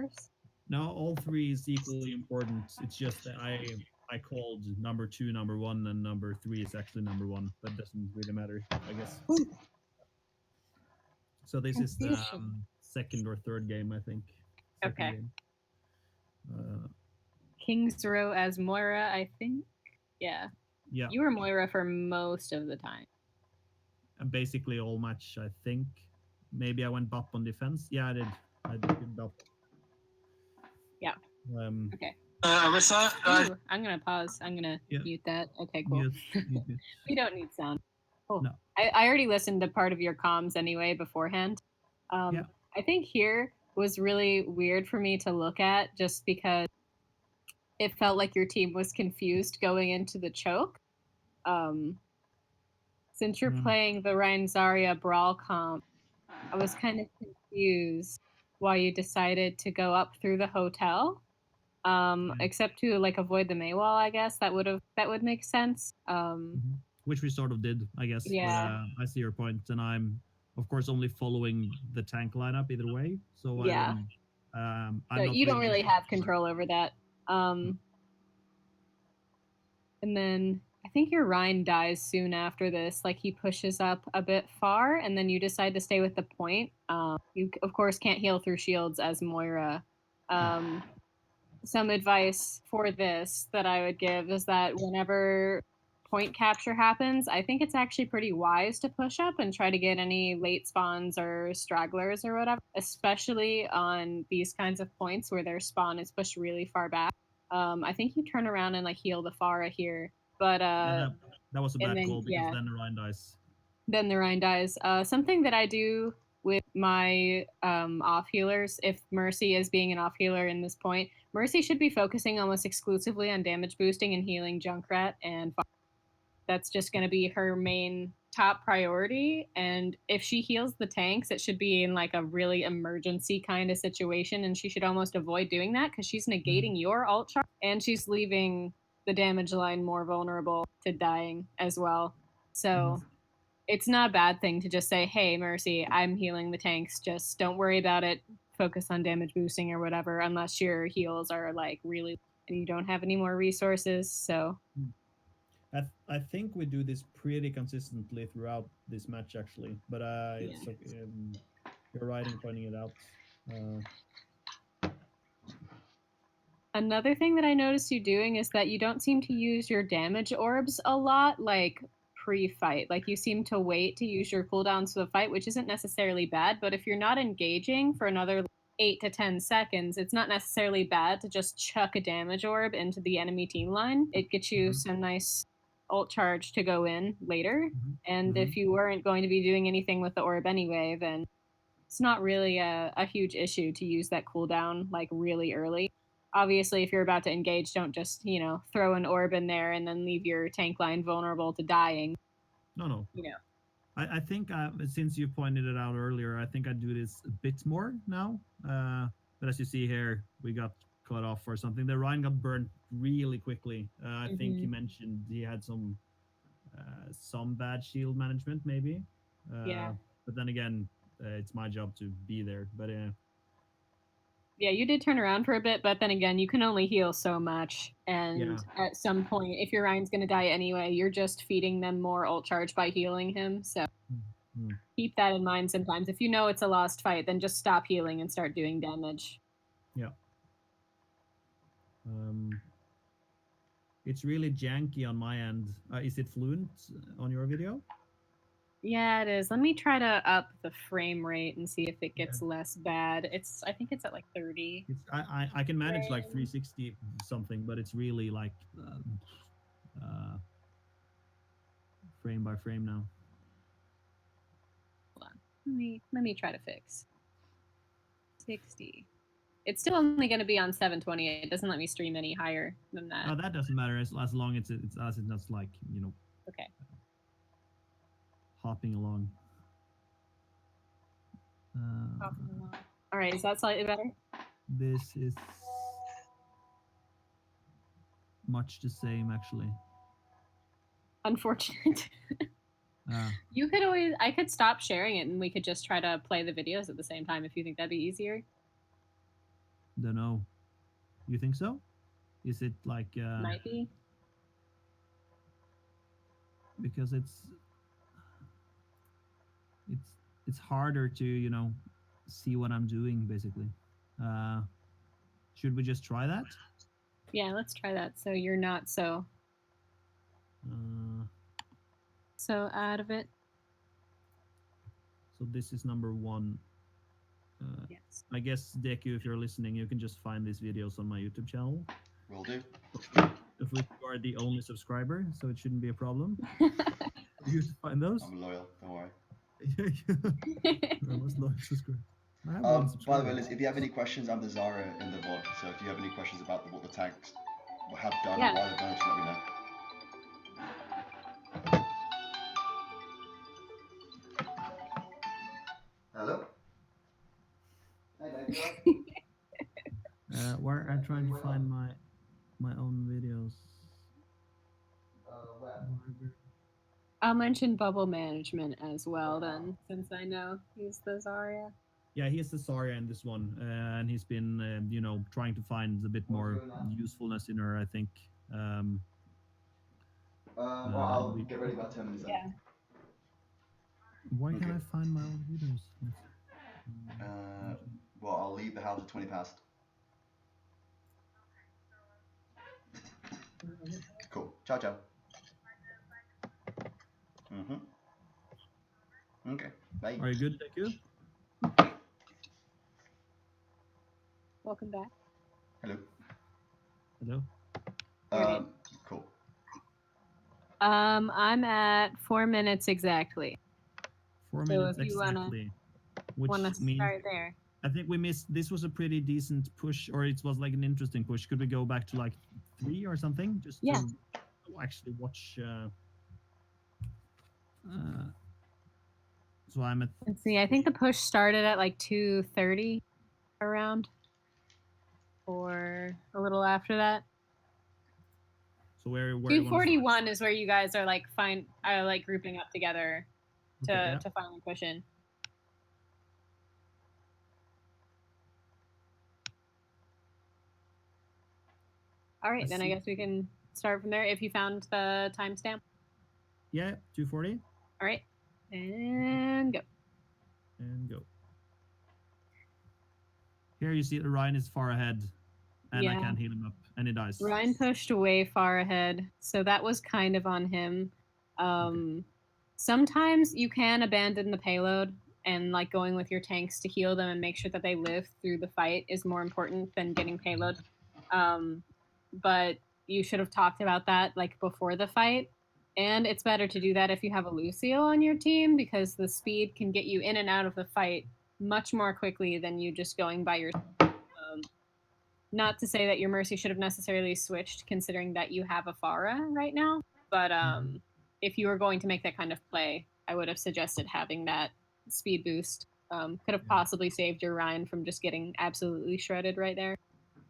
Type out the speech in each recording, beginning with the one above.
course. No, all three is equally important. It's just that I called number two number one, and number three is actually number one, but it doesn't really matter, I guess. So this is the Confusion. second or third game, I think. Second Okay. game. Uh, King's Row as Moira, I think. Yeah. yeah, You were Moira for most of the time. basically all match, I think. Maybe I went bop on defense. Yeah, I did. I did bop. Yeah. Um, Okay. Arissa, Ooh, I'm gonna pause. I'm gonna yeah, mute that. Okay, cool. mute, mute. We don't need sound. Cool. No, I already listened to part of your comms anyway beforehand. yeah. I think here was really weird for me to look at just because it felt like your team was confused going into the choke. Um, since you're Mm. playing the Ryan Zarya Brawl comp, I was kind of confused why you decided to go up through the hotel. Yeah. Except to like avoid the Maywall, I guess that would make sense. Which we sort of did, I guess. But Yeah, I see your point, and I'm of course only following the tank lineup either way. So I yeah. don't. So I'm not you don't really. really have control over that. No. And then I think your Rhine dies soon after this. Like he pushes up a bit far, and then you decide to stay with the point. You of course can't heal through shields as Moira. Some advice for this that I would give is that whenever point capture happens, I think it's actually pretty wise to push up and try to get any late spawns or stragglers or whatever, especially on these kinds of points where their spawn is pushed really far back. I think you turn around and like heal the Pharah here, but Yeah, that was a and bad then call because yeah, then the Rhine dies. then the Rhine dies. Something that I do with my off healers, if Mercy is being an off healer in this point, Mercy should be focusing almost exclusively on damage boosting and healing Junkrat, and that's just going to be her main top priority. And if she heals the tanks, it should be in like a really emergency kind of situation, and she should almost avoid doing that because she's negating your alt charge and she's leaving the damage line more vulnerable to dying as well. So it's not a bad thing to just say, hey, Mercy, I'm healing the tanks. Just don't worry about it. Focus on damage boosting or whatever, unless your heals are like really and you don't have any more resources. So, I think we do this pretty consistently throughout this match, actually. But yeah. it's okay. You're right in pointing it out. Uh, Another thing that I noticed you doing is that you don't seem to use your damage orbs a lot, like pre-fight. Like you seem to wait to use your cooldowns for the fight, which isn't necessarily bad. But if you're not engaging for another 8 to 10 seconds, it's not necessarily bad to just chuck a damage orb into the enemy team line. It gets you some nice ult charge to go in later. And if you weren't going to be doing anything with the orb anyway, then it's not really a huge issue to use that cooldown like really early. Obviously, if you're about to engage, don't just, throw an orb in there and then leave your tank line vulnerable to dying. no. You know. I think since you pointed it out earlier, I think I do this a bit more now. But as you see here, we got cut off or something. The Rhine got burned really quickly. I think he mentioned he had some bad shield management, maybe. Yeah. But then again, it's my job to be there. But Yeah, you did turn around for a bit, but then again, you can only heal so much. And yeah. at some point, if your Ryan's going to die anyway, you're just feeding them more ult charge by healing him. So keep that in mind sometimes. If you know it's a lost fight, then just stop healing and start doing damage. Yeah. It's really janky on my end. Is it fluent on your video? Yeah, it is. Let me try to up the frame rate and see if it gets less bad. I think it's at like 30. I can manage like 360 something, but it's really like frame by frame now. Hold on. Let me try to fix 60. It's still only going to be on 720. It doesn't let me stream any higher than that. Oh, that doesn't matter as long as it's not like okay. Hopping along. All right, is that slightly better? This is much the same, actually. Unfortunate. You could I could stop sharing it and we could just try to play the videos at the same time if you think that'd be easier. Don't know. You think so? Is it like Might be. because it's it's harder to see what I'm doing basically. Uh, should we just try that? Yeah, let's try that. So you're not Uh, so out of it. so this is number one. Yes. I guess Deku, if you're listening, you can just find these videos on my YouTube channel. Will do. Of which you are the only subscriber, so it shouldn't be a problem for you to find those. I'm loyal. Don't worry. I must not subscribe. I have one By the subscriber. way, Liz, if you have any questions, I'm the Zara in the VOD. So if you have any questions about what the tanks have done Yeah. or why they've done it, just let me know. Hello? Hey, Where I'm trying to find my own videos. I'll mention bubble management as well then, since I know he's the Zarya. Yeah, he's the Zarya in this one, and he's been, trying to find a bit more usefulness in her. I think. Well, I'll get ready about 10 minutes then. Yeah. Why can't Okay. I find my old videos? Well, I'll leave the house at 20 past. Cool. Ciao, ciao. Okay. Bye. Are you good, Deku? Welcome back. Hello. Hello. Alright. Cool. I'm at 4 minutes exactly. 4 So minutes if you exactly. Which Wanna means start there? I think we missed. This was a pretty decent push, or it was like an interesting push. Could we go back to like 3 or something, just Yeah. to actually watch? So I'm at. Let's see. I think the push started at like 2:30 around, or a little after that. So where you wanna start? 2:41 is where you guys are like grouping up together to Okay, yeah. to finally push in. All right, I then I see. guess we can start from there. If you found the timestamp. Yeah, 240 All right, and go. and go. Here you see Ryan is far ahead, and I Yeah. can't heal him up, and he dies. Ryan pushed way far ahead, so that was kind of on him. Sometimes you can abandon the payload and like going with your tanks to heal them and make sure that they live through the fight is more important than getting payload. But you should have talked about that like before the fight. And it's better to do that if you have a Lucio on your team because the speed can get you in and out of the fight much more quickly than you just going by your. Not to say that your Mercy should have necessarily switched, considering that you have a Pharah right now. But if you were going to make that kind of play, I would have suggested having that speed boost. Could have possibly saved your Ryan from just getting absolutely shredded right there.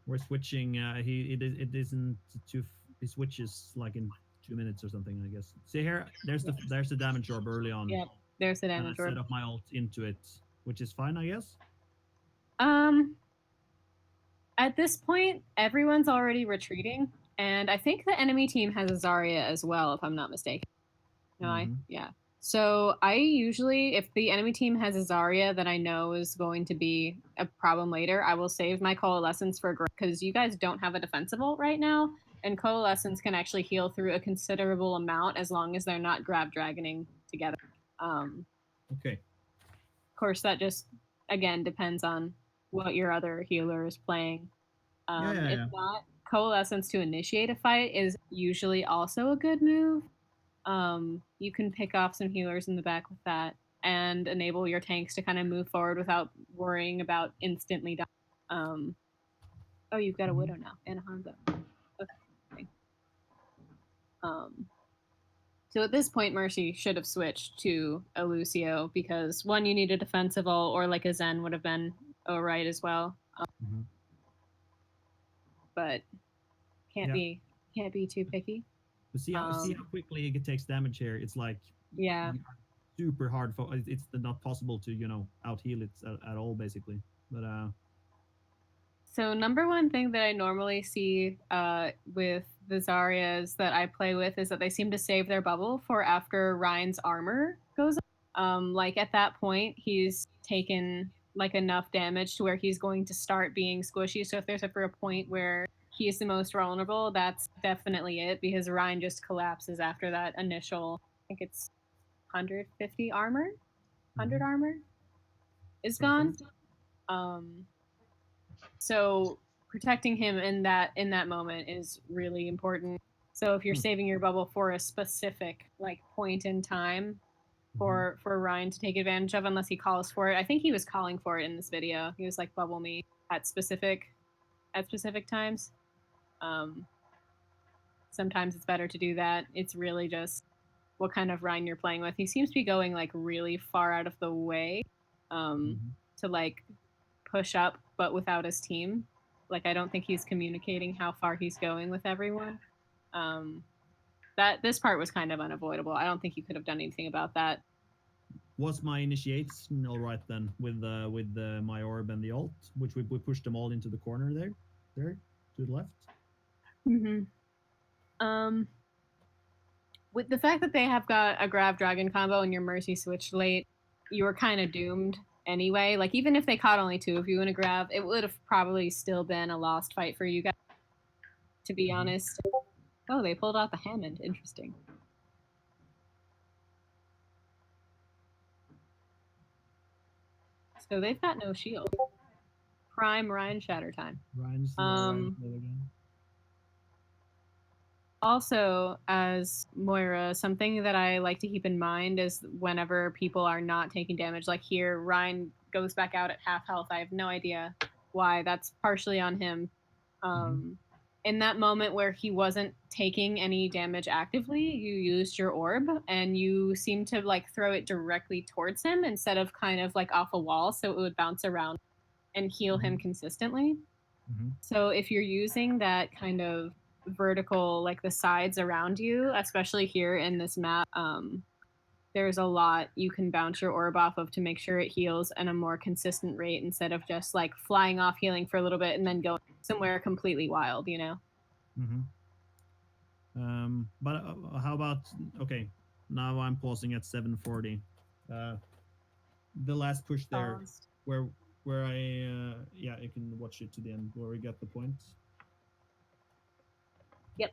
We're switching. It isn't too. He switches like in 2 minutes or something, I guess. See here, there's the damage orb early on. Yep, there's the And I damage orb. set up my ult into it, which is fine, I guess. At this point, everyone's already retreating, and I think the enemy team has a Zarya as well, if I'm not mistaken. No, yeah. So I usually, if the enemy team has a Zarya that I know is going to be a problem later, I will save my Coalescence for because you guys don't have a defensive ult right now, and Coalescence can actually heal through a considerable amount as long as they're not grab dragoning together. Okay. Of course, that just again depends on what your other healer is playing. If not, Coalescence to initiate a fight is usually also a good move. You can pick off some healers in the back with that and enable your tanks to kind of move forward without worrying about instantly dying. Oh, you've got a Widow now and a Hanzo. Okay. So at this point, Mercy should have switched to a Lucio because one, you need a defensive ult, or like a Zen would have been alright as well. But can't be too picky. But see how quickly it takes damage here. It's like super hard. It's not possible to out heal it at all basically. But So number one thing that I normally see with the Zaryas that I play with is that they seem to save their bubble for after Ryan's armor goes up. Like at that point, he's taken like enough damage to where he's going to start being squishy. So if there's ever a point where he's the most vulnerable, that's definitely it because Ryan just collapses after that initial, I think it's 150 armor, 100 armor is gone. Perfect. So protecting him in that moment is really important. So if you're Hmm. saving your bubble for a specific like point in time Mhm. for Ryan to take advantage of, unless he calls for it. I think he was calling for it in this video. He was like bubble me at specific times. Um, Sometimes it's better to do that. It's really just what kind of Ryan you're playing with. He seems to be going like really far out of the way Mhm. to like push up, but without his team. Like I don't think he's communicating how far he's going with everyone. Um, that this part was kind of unavoidable. I don't think you could have done anything about that. Was my initiation all right then with my orb and the alt, which we pushed them all into the corner there to the left? Mm-hmm. With the fact that they have got a Grav Dragon combo and your Mercy switched late, you were kind of doomed anyway. Like even if they caught only two of you in a Grav, it would have probably still been a lost fight for you guys. To be Mhm. honest. Oh, they pulled out the Hammond. Interesting. So they've got no shield. Prime Ryan Shatter time. Ryan's Um, again. Also, as Moira, something that I like to keep in mind is whenever people are not taking damage, like here, Ryan goes back out at half health. I have no idea why. That's partially on him. Mhm. Um, in that moment where he wasn't taking any damage actively, you used your orb and you seemed to like throw it directly towards him instead of kind of like off a wall so it would bounce around and heal him Mhm. consistently. Mhm. So if you're using that kind of vertical, like the sides around you, especially here in this map, there's a lot you can bounce your orb off of to make sure it heals at a more consistent rate instead of just like flying off healing for a little bit and then going somewhere completely wild, you know? Mhm. But how about okay? Now I'm pausing at 740. Uh, the last push there, Paused. where I yeah, you can watch it to the end where we got the point. Yep.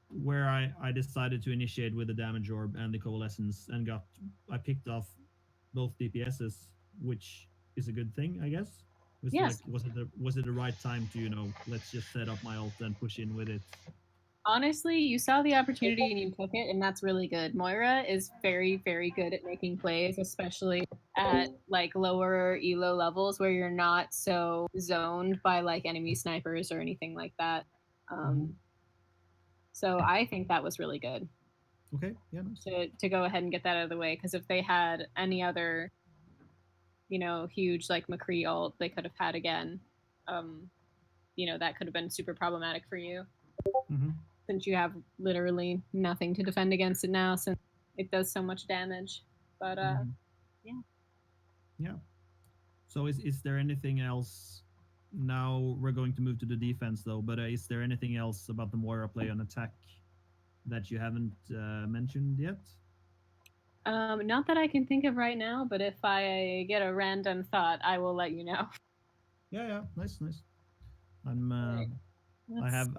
Where I decided to initiate with the damage orb and the coalescence and I picked off both DPSs, which is a good thing, I guess. Was like Yes. was it the right time to let's just set up my ult and push in with it? Honestly, you saw the opportunity and you took it, and that's really good. Moira is very, very good at making plays, especially at like lower elo levels where you're not so zoned by like enemy snipers or anything like that. Mhm. Um, so I think that was really good Okay, yeah, nice. to go ahead and get that out of the way because if they had any other, you know, huge like McCree ult they could have had again, um, you know, that could have been super problematic for you. Hmm. Since you have literally nothing to defend against it now since it does so much damage. But Hmm. yeah. Yeah. So is there anything else? Now we're going to move to the defense though, but is there anything else about the Moira play on attack that you haven't mentioned yet? Not that I can think of right now, but if I get a random thought, I will let you know. Yeah, yeah, nice, nice. I'm Right. I That's have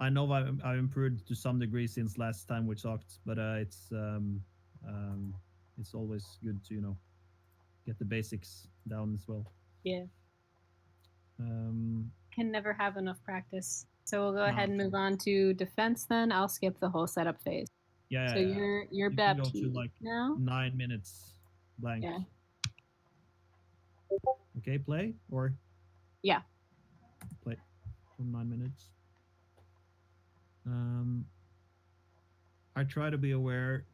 I know I've improved to some degree since last time we talked, but it's always good to get the basics down as well. yeah. Um, Can never have enough practice. So we'll go no, ahead and move on to defense then. I'll skip the whole setup phase. yeah, So yeah, yeah. you're You can go to Baptiste like now? 9 minutes blank. Yeah. Okay, play or Yeah. play from 9 minutes. Um, I try to be aware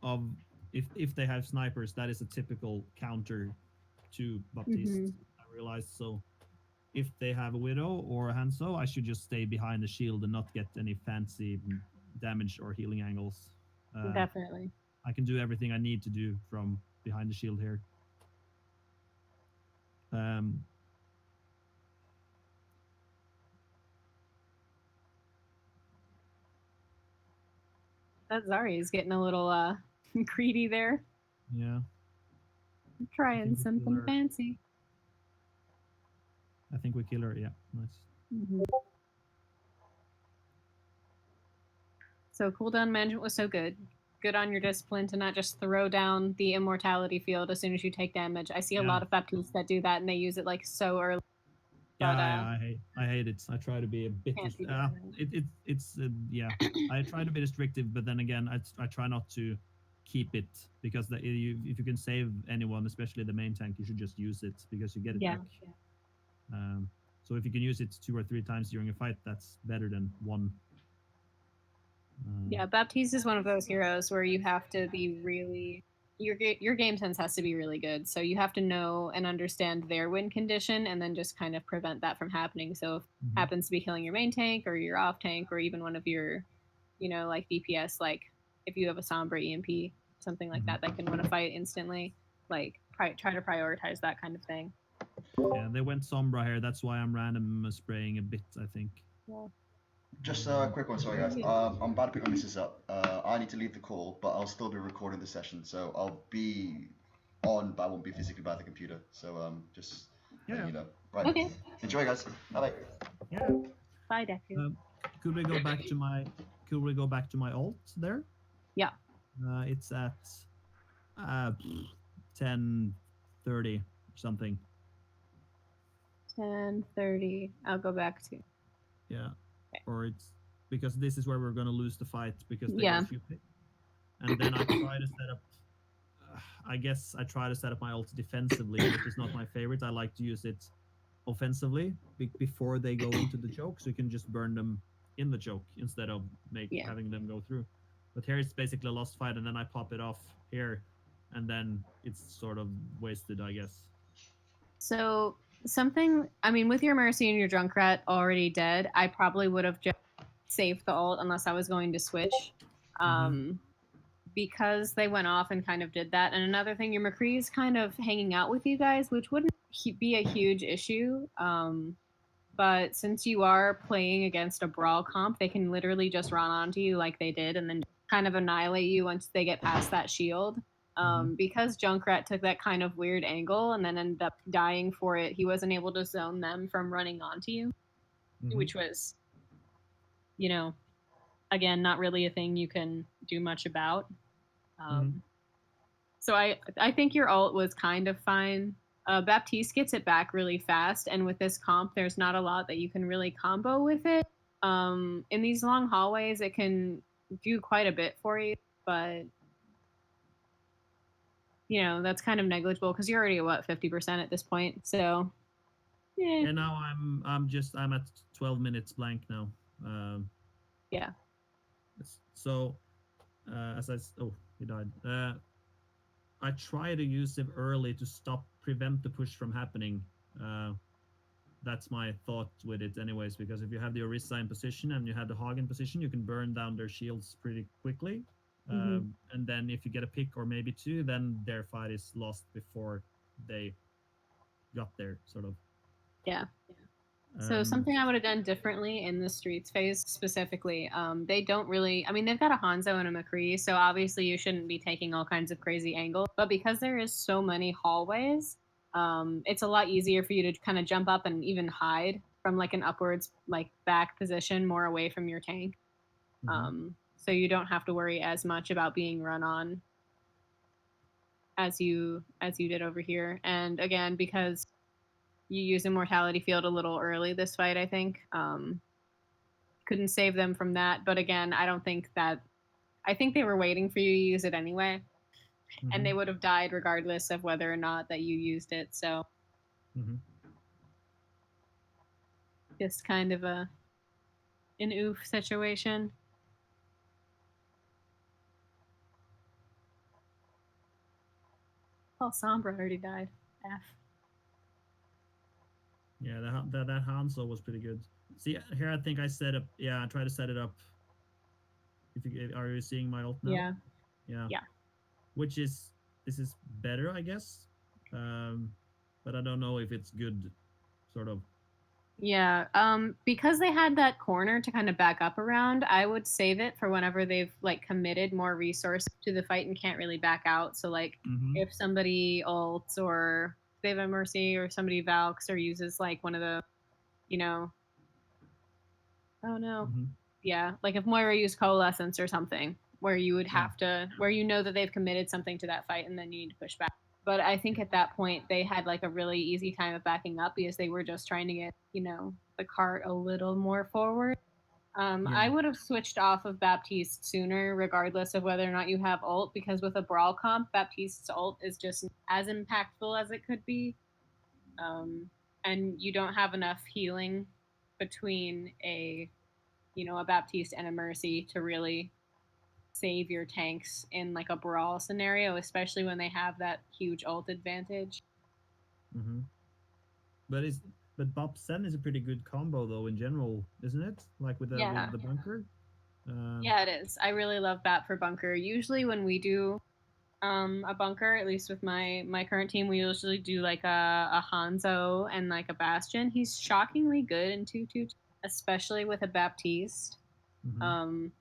of if they have snipers, that is a typical counter to Baptiste. Mm-hmm. I realized so. If they have a widow or a Hanzo, I should just stay behind the shield and not get any fancy damage or healing angles. Definitely. I can do everything I need to do from behind the shield here. Um, That Zarya is getting a little greedy there. Yeah. Trying think we something kill her. fancy. I think we kill her. Yeah. Nice. Mhm. So cooldown management was so good. Good on your discipline to not just throw down the immortality field as soon as you take damage. I see a Yeah. lot of Baptistes that do that and they use it like so early. Yeah, But, I hate it. I try to be a bit. Can't be doing It's yeah. I try to be restrictive, but then again, I try not to keep it because if you can save anyone, especially the main tank, you should just use it because you get it Yeah. back. So if you can use it 2 or 3 times during a fight, that's better than one. Yeah, Baptiste is one of those heroes where you have to be really your game sense has to be really good. So you have to know and understand their win condition and then just kind of prevent that from happening. So if Mhm. happens to be killing your main tank or your off tank or even one of your, like DPS, like if you have a Sombra EMP, something like Mhm. that can win a fight instantly, like try to prioritize that kind of thing. Yeah, they went Sombra here. That's why I'm random spraying a bit, I think. Yeah. Just a quick one, sorry guys. I'm about to pick my missus up. I need to leave the call, but I'll still be recording the session, so I'll be on, but I won't be physically by the computer. So just letting you know. Right. Okay. Enjoy, guys. Bye bye. Yeah. Bye, Deku. Could we go back to my alt there? Yeah. It's at 10:30 or something. 10:30. I'll go back to. Yeah. Or it's because this is where we're gonna lose the fight because they Yeah. got few pick. And then I try to set up. I guess I try to set up my ult defensively, which is not my favorite. I like to use it offensively before they go into the choke, so you can just burn them in the choke instead of having them go through. But here it's basically a lost fight, and then I pop it off here, and then it's sort of wasted, I guess. So something, I mean, with your Mercy and your Junkrat already dead, I probably would have just saved the ult unless I was going to switch. Because they went off and kind of did that. And another thing, your McCree is kind of hanging out with you guys, which wouldn't be a huge issue. But since you are playing against a brawl comp, they can literally just run onto you like they did and then kind of annihilate you once they get past that shield. Because Junkrat took that kind of weird angle and then ended up dying for it, he wasn't able to zone them from running onto you, which was, again, not really a thing you can do much about. So I think your ult was kind of fine. Baptiste gets it back really fast, and with this comp, there's not a lot that you can really combo with it. In these long hallways, it can do quite a bit for you, but that's kind of negligible because you're already at what 50% at this point. So yeah. And now I'm at 12 minutes blank now. Yeah. So he died. I try to use it early to prevent the push from happening. That's my thought with it anyways, because if you have the Orisa in position and you have the Hog in position, you can burn down their shields pretty quickly. And then if you get a pick or maybe 2, then their fight is lost before they got there, sort of. Yeah. So something I would have done differently in the streets phase specifically, they don't really, I mean, they've got a Hanzo and a McCree, so obviously you shouldn't be taking all kinds of crazy angles, but because there is so many hallways, it's a lot easier for you to kind of jump up and even hide from like an upwards, like back position more away from your tank. So you don't have to worry as much about being run on as you did over here. And again, because you use Immortality Field a little early this fight, I think. Couldn't save them from that. But again, I don't think that... I think they were waiting for you to use it anyway. And they would have died regardless of whether or not that you used it. So just kind of an oof situation. Oh, Sombra already died. F. Yeah, that Hanzo was pretty good. See, here I think I set up... Yeah, I try to set it up. Are you seeing my ult now? Yeah. Which is... This is better, I guess. But I don't know if it's good, sort of. Yeah, because they had that corner to kind of back up around, I would save it for whenever they've like committed more resources to the fight and can't really back out. So like Mm-hmm. if somebody ults or they have a mercy or somebody valks or uses like one of the, you know, oh no, Mm-hmm. yeah, like if Moira used coalescence or something, where you would Yeah. have to, where you know that they've committed something to that fight and then you need to push back. But I think at that point they had like a really easy time of backing up because they were just trying to get, the cart a little more forward. Yeah. I would have switched off of Baptiste sooner, regardless of whether or not you have ult, because with a brawl comp, Baptiste's ult is just as impactful as it could be. And you don't have enough healing between a Baptiste and a Mercy to really save your tanks in like a brawl scenario, especially when they have that huge ult advantage. Mm-hmm. But is but Bob Sen is a pretty good combo though in general, isn't it? Like Yeah, with the bunker. Uh, yeah, it is. I really love Bat for bunker. Usually when we do a bunker, at least with my current team, we usually do like a Hanzo and like a Bastion. He's shockingly good in 2-2, especially with a Baptiste. mm-hmm. Um,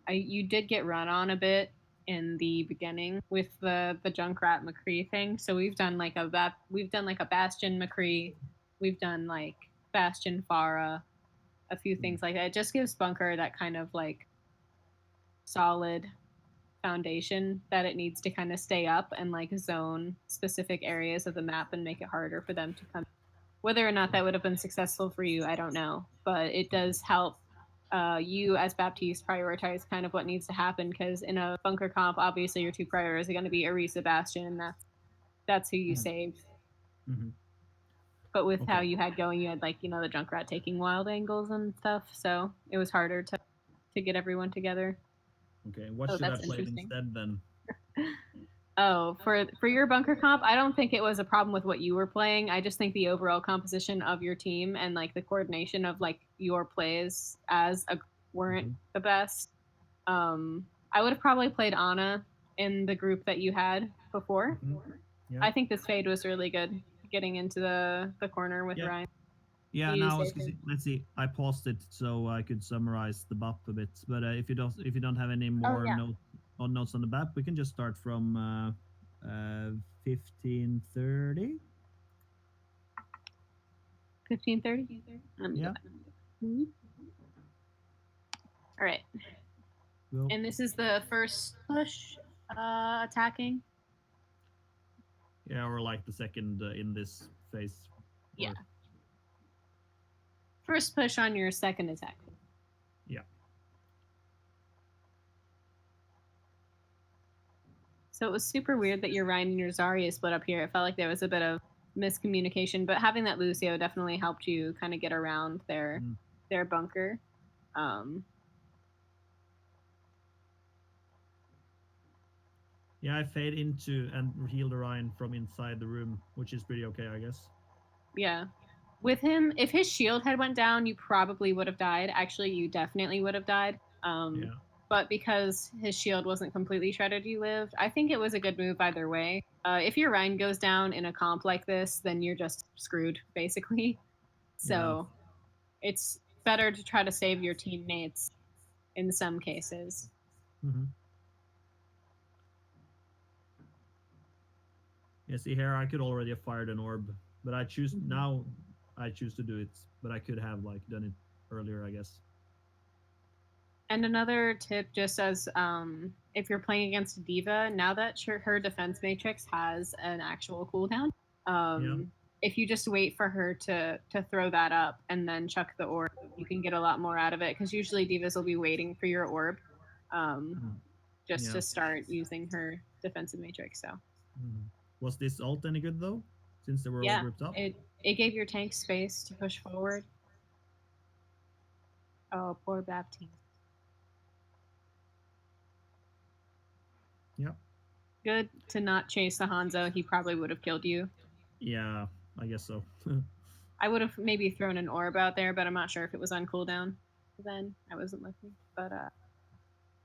you did get run on a bit in the beginning with the Junkrat McCree thing. So we've done like a Bastion McCree, we've done like Bastion Farah, a few Mm. things like that. It just gives Bunker that kind of like solid foundation that it needs to kind of stay up and like zone specific areas of the map and make it harder for them to come. Whether or not that would have been successful for you, I don't know, but it does help you as Baptiste prioritize kind of what needs to happen because in a bunker comp, obviously your two priors are going to be Orisa Bastion, and that's who you Mhm. save. Mm-hmm. But with how Okay. you had going, you had like the Junkrat taking wild angles and stuff, so it was harder to get everyone together. Okay. What Oh, should I that's play interesting. instead then? Oh, for your bunker comp, I don't think it was a problem with what you were playing. I just think the overall composition of your team and like the coordination of like your plays as a weren't Mm-hmm. the best. I would have probably played Ana in the group that you had before. Mm-hmm. Yeah. I think this fade was really good, getting into the corner with Yeah. Ryan. Yeah. You Now saved him. let's see. I paused it so I could summarize the BAP a bit. But if you don't have any Oh more yeah, notes on the BAP, we can just start from 15:30. 15:30. Let me go Yeah. back. Mhm. All right, Well. and this is the first push attacking. Yeah, or like the second in this phase. Yeah, Or first push on your second attack. yeah. So it was super weird that your Ryan and your Zarya split up here. It felt like there was a bit of miscommunication, but having that Lucio definitely helped you kind of get around Mm. their bunker. Um, Yeah, I fade into and healed Orion from inside the room, which is pretty okay, I guess. yeah, with him, if his shield had went down, you probably would have died. Actually, you definitely would have died. Yeah. But because his shield wasn't completely shredded, you lived. I think it was a good move either way. If your Ryan goes down in a comp like this, then you're just screwed, basically. Yeah. So it's better to try to save your teammates in some cases. Mm-hmm. Yeah, see here, I could already have fired an orb, but I choose Mhm. now. I choose to do it, but I could have like done it earlier, I guess. And another tip, just as if you're playing against a diva, now that her defense matrix has an actual cooldown, Yeah. if you just wait for her to throw that up and then chuck the orb, you can get a lot more out of it. Because usually divas will be waiting for your orb, um, Mm. just Yeah. to start using her defensive matrix. So Mm. Was this ult any good though? Since they were all yeah, grouped up. it gave your tank space to push forward. Oh, poor Baptiste. Yeah. Good to not chase the Hanzo. He probably would have killed you. Yeah, I guess so. I would have maybe thrown an orb out there, but I'm not sure if it was on cooldown. Then I wasn't looking, but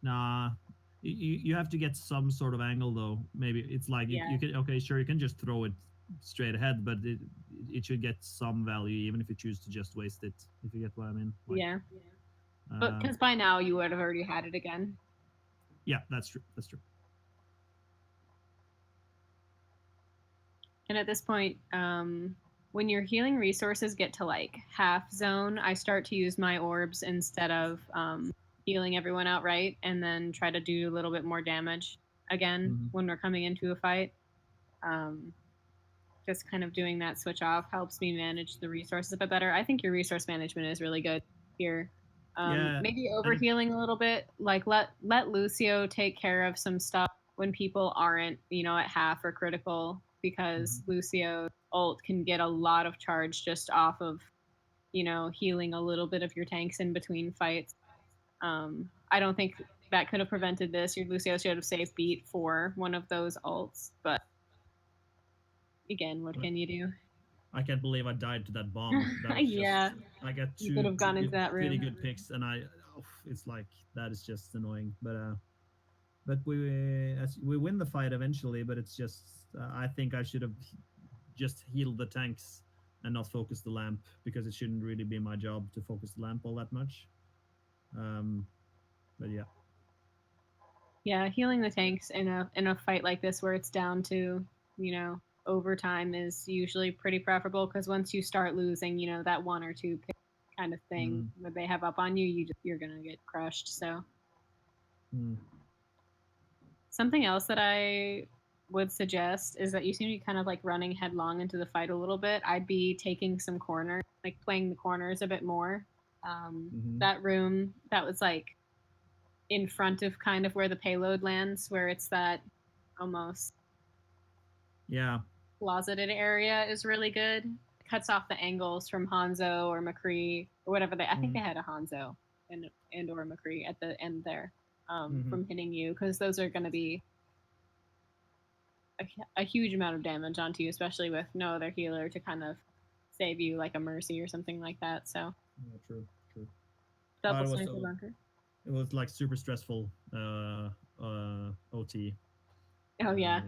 Nah, you have to get some sort of angle though. Maybe it's like yeah, you can okay, sure, you can just throw it straight ahead, but it should get some value even if you choose to just waste it. If you get what I mean. Like, Yeah, but um, because by now you would have already had it again. yeah, that's true. That's true. And at this point, when your healing resources get to like half zone, I start to use my orbs instead of healing everyone outright, and then try to do a little bit more damage again Hmm. when we're coming into a fight. Um, just kind of doing that switch off helps me manage the resources a bit better. I think your resource management is really good here. Yeah, Maybe and it, overhealing a little bit. Like let Lucio take care of some stuff when people aren't, at half or critical, because mhm. Lucio ult can get a lot of charge just off of, healing a little bit of your tanks in between fights. I don't think that could have prevented this. Your Lucio should have saved beat for one of those ults, but again, what can you do? I can't believe I died to that bomb. That was just Yeah, I got you could two have gone into that pretty room. good picks, and it's like that is just annoying. But we win the fight eventually. But it's just I think I should have just healed the tanks and not focus the lamp because it shouldn't really be my job to focus the lamp all that much. Um, but yeah. Yeah, healing the tanks in a fight like this where it's down to, you know, overtime is usually pretty preferable, because once you start losing, that one or two pick kind of thing Mm, that they have up on you, you're gonna get crushed. So mm, something else that I would suggest is that you seem to be kind of like running headlong into the fight a little bit. I'd be taking some corners, like playing the corners a bit more. hmm. That room that was like in front of kind of where the payload lands, where it's that almost Yeah. closeted area, is really good. It cuts off the angles from Hanzo or McCree or whatever they. I think Mm, they had a Hanzo and or McCree at the end there, hmm. from hitting you, because those are going to be a huge amount of damage onto you, especially with no other healer to kind of save you, like a Mercy or something like that. So Yeah, true, true. double It was sniper so bunker. it was like super stressful OT. Oh yeah,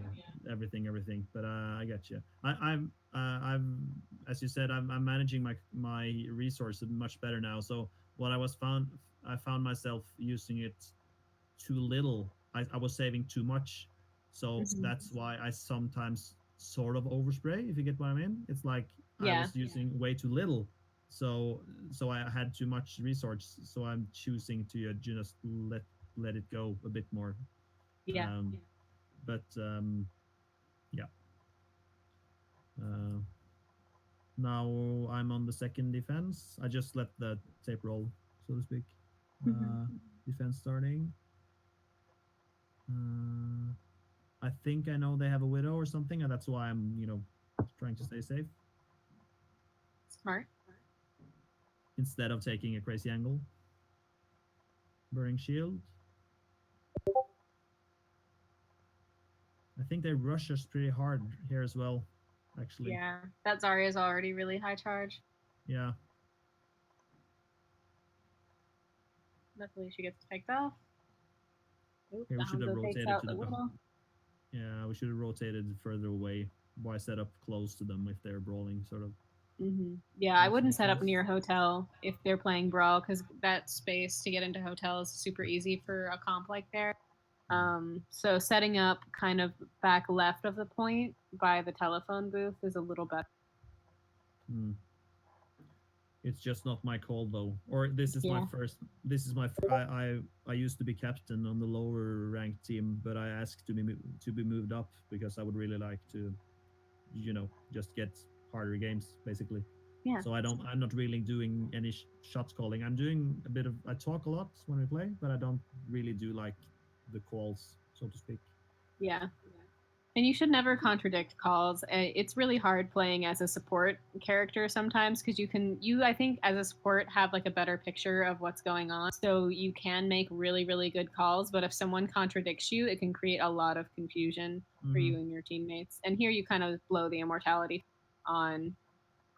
Everything. But I get you. I'm as you said, I'm managing my resources much better now. So what I found myself using it too little. I was saving too much. So hmm that's why I sometimes sort of overspray, if you get what I mean. It's like I yeah, was using way too little. So I had too much resource. So I'm choosing to just let it go a bit more. yeah. Um, but yeah. Uh, Now I'm on the second defense. I just let the tape roll, so to speak. Uh, Defense starting. Uh, I think I know they have a widow or something, and that's why I'm, trying to stay safe Smart. instead of taking a crazy angle. Burning shield. I think they rush us pretty hard here as well, actually. Yeah, that Zarya is already really high charge. Yeah, Luckily, she gets picked off. Oop, here the we should have Hanzo takes rotated out to the the. Widow. Yeah, we should have rotated further away. Why set up close to them if they're brawling, sort of. Yeah, I Makes no wouldn't set up sense. near hotel if they're playing Brawl, because that space to get into hotel is super easy for a comp like there. Hmm. So setting up kind of back left of the point by the telephone booth is a little better. Hmm. It's just not my call though. Or this is my Yeah. first. This is my. I used to be captain on the lower ranked team, but I asked to be moved up because I would really like to, just get harder games basically. Yeah. So I'm not really doing any shots calling. I'm doing a bit of. I talk a lot when we play, but I don't really do like the calls, so to speak. Yeah. And you should never contradict calls. It's really hard playing as a support character sometimes, because I think as a support have like a better picture of what's going on. So you can make really, really good calls, but if someone contradicts you, it can create a lot of confusion for Mm-hmm. you and your teammates. And here you kind of blow the immortality on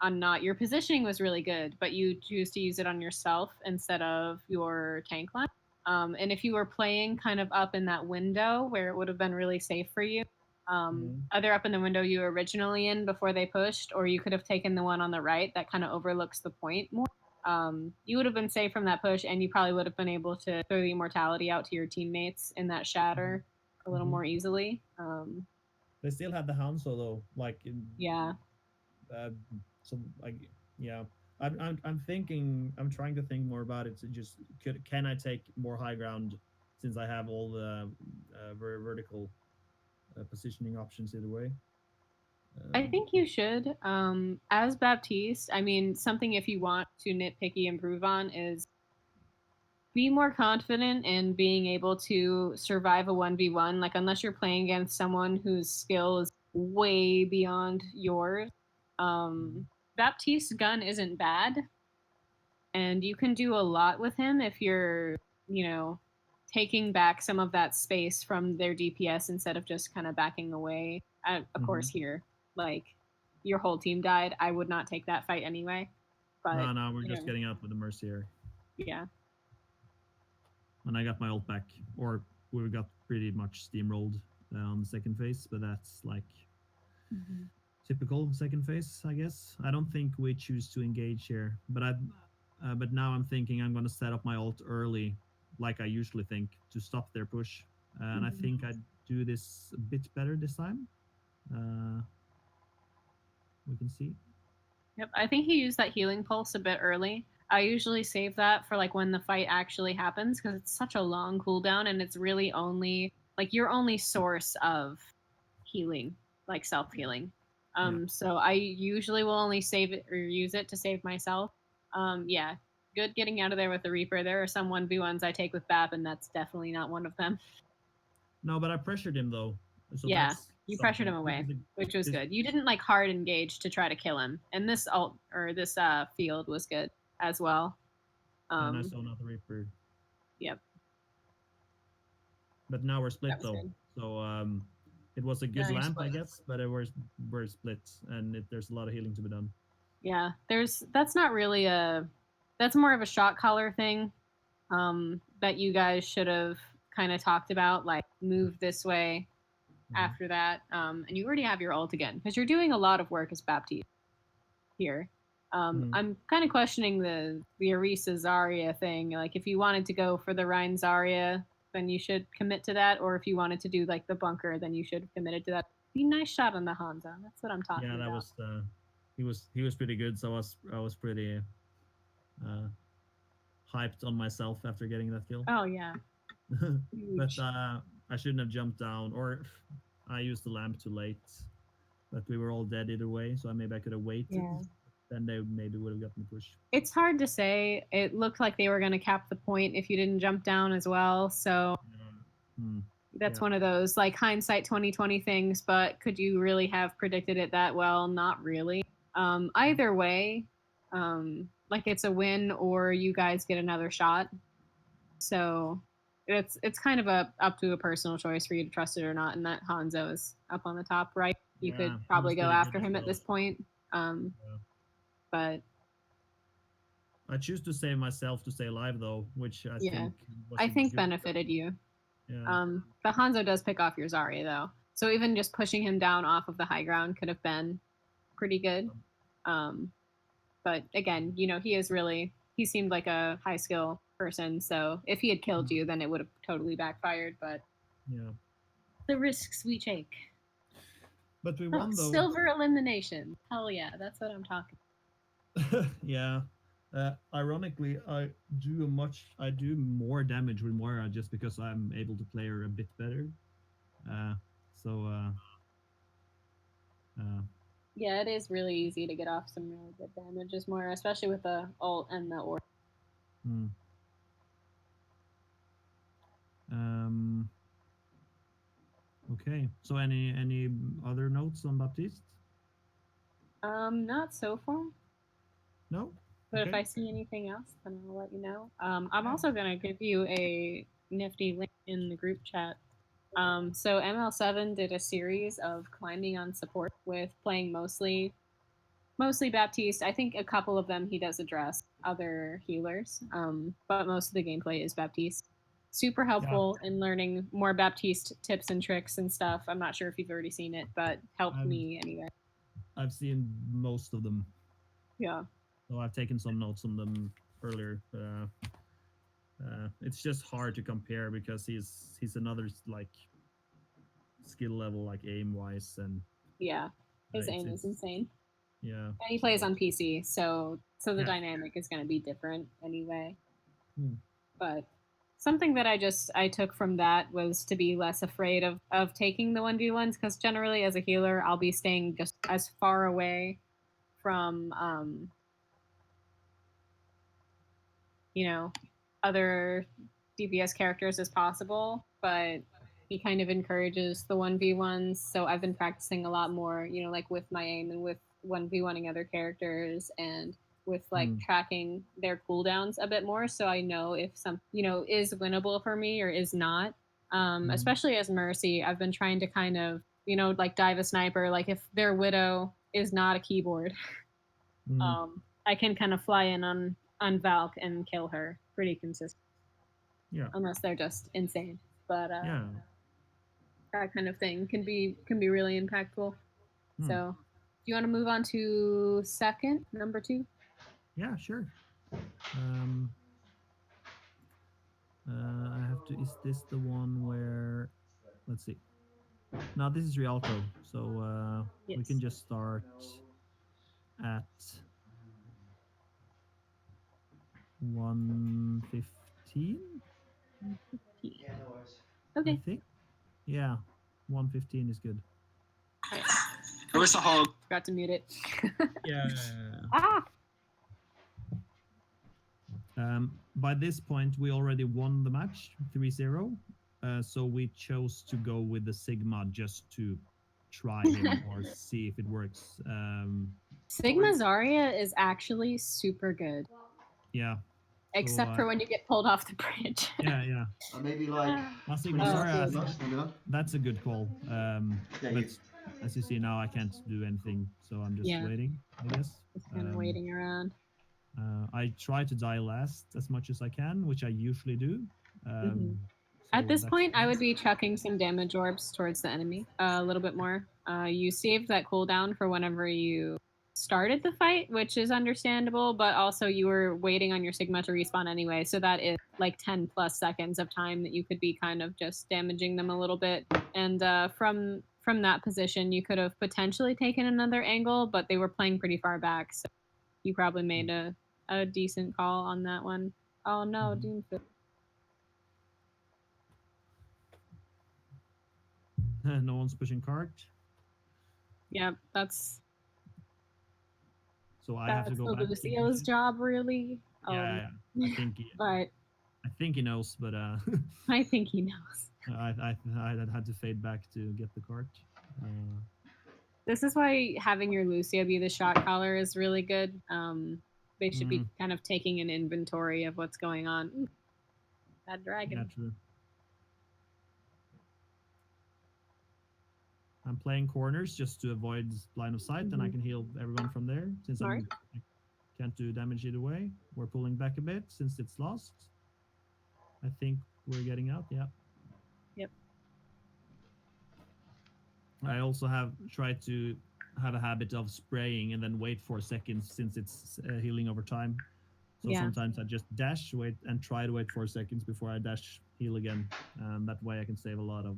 not your positioning was really good, but you choose to use it on yourself instead of your tank line. And if you were playing kind of up in that window where it would have been really safe for you, Mhm. Either up in the window you were originally in before they pushed, or you could have taken the one on the right that kind of overlooks the point more. You would have been safe from that push, and you probably would have been able to throw the immortality out to your teammates in that shatter a little Mhm. more easily. They still had the Hanzo though, Yeah. uh, so like yeah. I'm thinking. I'm trying to think more about it. To just can I take more high ground since I have all the vertical positioning options either way. I Um, think you should. As Baptiste, I mean, something if you want to nitpicky improve on is be more confident in being able to survive a 1v1. Like, unless you're playing against someone whose skill is way beyond yours, Mhm. Baptiste's gun isn't bad. And you can do a lot with him if you're, you know, taking back some of that space from their DPS instead of just kind of backing away. Of course, Mhm. here, like, your whole team died. I would not take that fight anyway. But, No, no, we're you just know, getting out with the Mercier, yeah. and I got my ult back, or we got pretty much steamrolled on the second phase, but that's like typical second phase, I guess. I don't think we choose to engage here, but now I'm thinking I'm going to set up my ult early, like I usually think, to stop their push, and I think I do this a bit better this time. Uh, we can see. Yep, I think he used that healing pulse a bit early. I usually save that for like when the fight actually happens because it's such a long cooldown and it's really only like your only source of healing, like self healing. Yeah. So I usually will only save it or use it to save myself. Yeah, good getting out of there with the Reaper. There are some 1v1s I take with BAP, and that's definitely not one of them. No, but I pressured him though, so Yeah, that's you pressured something. him This away, is a, which was this good. You didn't like hard engage to try to kill him, and this alt or this field was good as well. and I Um, saw another Reaper, yep, but now we're that split was though. good. So it was a good Now you're lamp, I split. guess, but we're split, and there's a lot of healing to be done. Yeah, that's not really a that's more of a shot caller thing that you guys should have kind of talked about, like move this way Mhm. after that, and you already have your ult again because you're doing a lot of work as Baptiste here. Mhm. I'm kind of questioning the Orisa Zarya thing. Like, if you wanted to go for the Rein Zarya, then you should commit to that, or if you wanted to do like the bunker, then you should have committed to that. Be nice shot on the Hanzo. That's what I'm Yeah, talking that about. was he was pretty good. So I was pretty uh, hyped on myself after getting that kill. Oh yeah, But huge. I shouldn't have jumped down, or I used the lamp too late. But we were all dead either way, so maybe I could have waited. Yeah. Then they maybe would have gotten the push. It's hard to say. It looked like they were going to cap the point if you didn't jump down as well. So Hmm. that's Yeah. one of those like hindsight 2020 things, but could you really have predicted it that well? Not really. Either way, like it's a win or you guys get another shot. So it's kind of up to a personal choice for you to trust it or not. And that Hanzo is up on the top right. You could Yeah, he was probably go pretty good after as him at well. this point. Um, Yeah. but I choose to save myself to stay alive though, which I yeah, think was I a think good. benefited you. Yeah. But Hanzo does pick off your Zarya though, so even just pushing him down off of the high ground could have been pretty good. Um, but again, you know, he seemed like a high skill person, so if he had killed you, then it would have totally backfired. But Yeah. the risks we take. But we Oh, won though. silver elimination. Hell yeah, that's what I'm talking. Yeah. Ironically, I do more damage with Moira just because I'm able to play her a bit better. Uh, so uh, Yeah, it is really easy to get off some really good damages more, especially with the ult and the orb. hmm. um, okay. So any other notes on Baptiste? Not so far. No. But if Okay. I see anything else, then I'll let you know. I'm Yeah. also going to give you a nifty link in the group chat. So ML7 did a series of climbing on support with playing mostly Baptiste. I think a couple of them he does address other healers, but most of the gameplay is Baptiste. super helpful in learning more Baptiste tips and tricks and stuff. I'm not sure if you've already seen it, but helped I've- me anyway. I've seen most of them, Yeah. so I've taken some notes on them earlier. It's just hard to compare because he's another like skill level, like aim wise, and Yeah. His it's- aim is it's- insane. yeah. And he plays on PC, so the Yeah. dynamic is going to be different anyway. Hmm. But something that I took from that was to be less afraid of taking the 1v1s, because generally as a healer I'll be staying just as far away from other DPS characters as possible, but he kind of encourages the 1v1s, so I've been practicing a lot more, like with my aim and with 1v1ing other characters, and with like tracking their cooldowns a bit more, so I know if some is winnable for me or is not. Especially as Mercy, I've been trying to kind of like dive a sniper, like if their Widow is not a keyboard, I can kind of fly in on Valk and kill her pretty consistent. Yeah. Unless they're just insane. But Yeah. that kind of thing can be really impactful. Hmm. So, do you want to move on to number 2? Yeah, sure. I have to. Is this the one where? Let's see. Now this is Rialto, so we Yes. can just start at 115. Okay. I think. Yeah, 115 is good. Where's the hog? Forgot to mute it. Yeah. Ah. By this point, we already won the match 3-0. So we chose to go with the Sigma just to try him or see if it works. Sigma Zarya is actually super good. Yeah. Except for when you get pulled off the bridge. Yeah. Maybe like Sigma Oh. Zarya, that's a good call. But as you see now, I can't do anything, so I'm just waiting, I guess. Just kind of waiting around. I try to die last as much as I can, which I usually do. At this point, I would be chucking some damage orbs towards the enemy a little bit more. You saved that cooldown for whenever you started the fight, which is understandable, but also you were waiting on your Sigma to respawn anyway, so that is like 10 plus seconds of time that you could be kind of just damaging them a little bit. And from that position, you could have potentially taken another angle, but they were playing pretty far back, so you probably made a decent call on that one. Oh no, Doomfist. No one's pushing cart. Yeah, that's So I have to go back. Lucio's job, really. Yeah. I think but I think he knows, but I think he knows. I had to fade back to get the cart. This is why having your Lucio be the shot caller is really good. They should be kind of taking an inventory of what's going on. Ooh, that dragon. Yeah, true. I'm playing corners just to avoid line of sight, and I can heal everyone from there. Since I can't do damage either way, we're pulling back a bit since it's lost. I think we're getting out. Yeah. Yep. I also have tried to have a habit of spraying and then wait 4 seconds since it's healing over time. So sometimes I just dash, wait, and try to wait 4 seconds before I dash, heal again. And that way I can save a lot of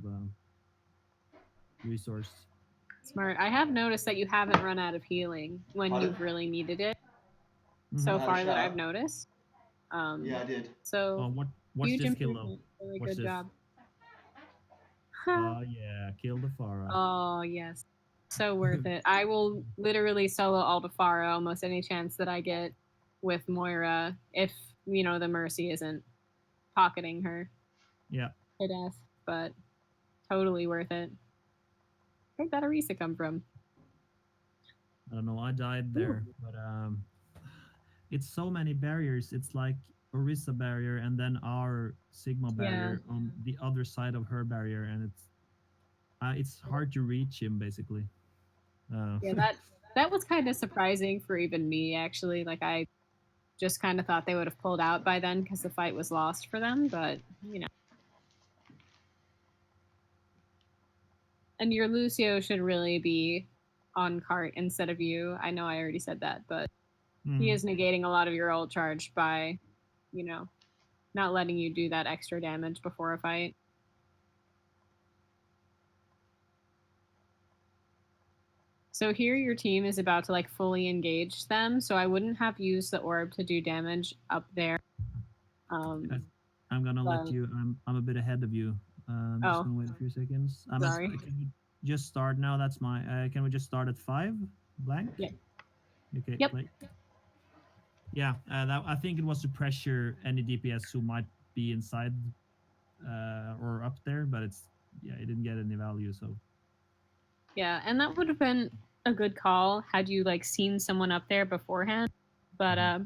resource. Smart. I have noticed that you haven't run out of healing when you've really needed it so far that I've noticed. Yeah, I did. So what's huge this kill though? improvement. Really What's good this? job. Yeah, kill the Pharah. Oh, yes. So worth it. I will literally solo Aldefaro almost any chance that I get with Moira if, the Mercy isn't pocketing her Yeah. to death, but totally worth it. Where'd that Orisa come from? I don't know. I died there, but it's so many barriers. It's like Orisa barrier and then our Sigma barrier on the other side of her barrier, and it's hard to reach him basically. Yeah, that was kind of surprising for even me actually. Like I just kind of thought they would have pulled out by then because the fight was lost for them, but And your Lucio should really be on cart instead of you. I know I already said that, but he Mm. is negating a lot of your ult charge by, not letting you do that extra damage before a fight. So here your team is about to like fully engage them, so I wouldn't have used the orb to do damage up there. Guys, I'm gonna let but- you. I'm a bit ahead of you. I'm just Oh. gonna wait a few seconds. Sorry. Can we just start now? That's my. Can we just start at 5 blank? Yeah. Okay. Yep. Play. Yeah. I think it was to pressure any DPS who might be inside or up there, but it didn't get any value. So Yeah, and that would have been a good call had you like seen someone up there beforehand. But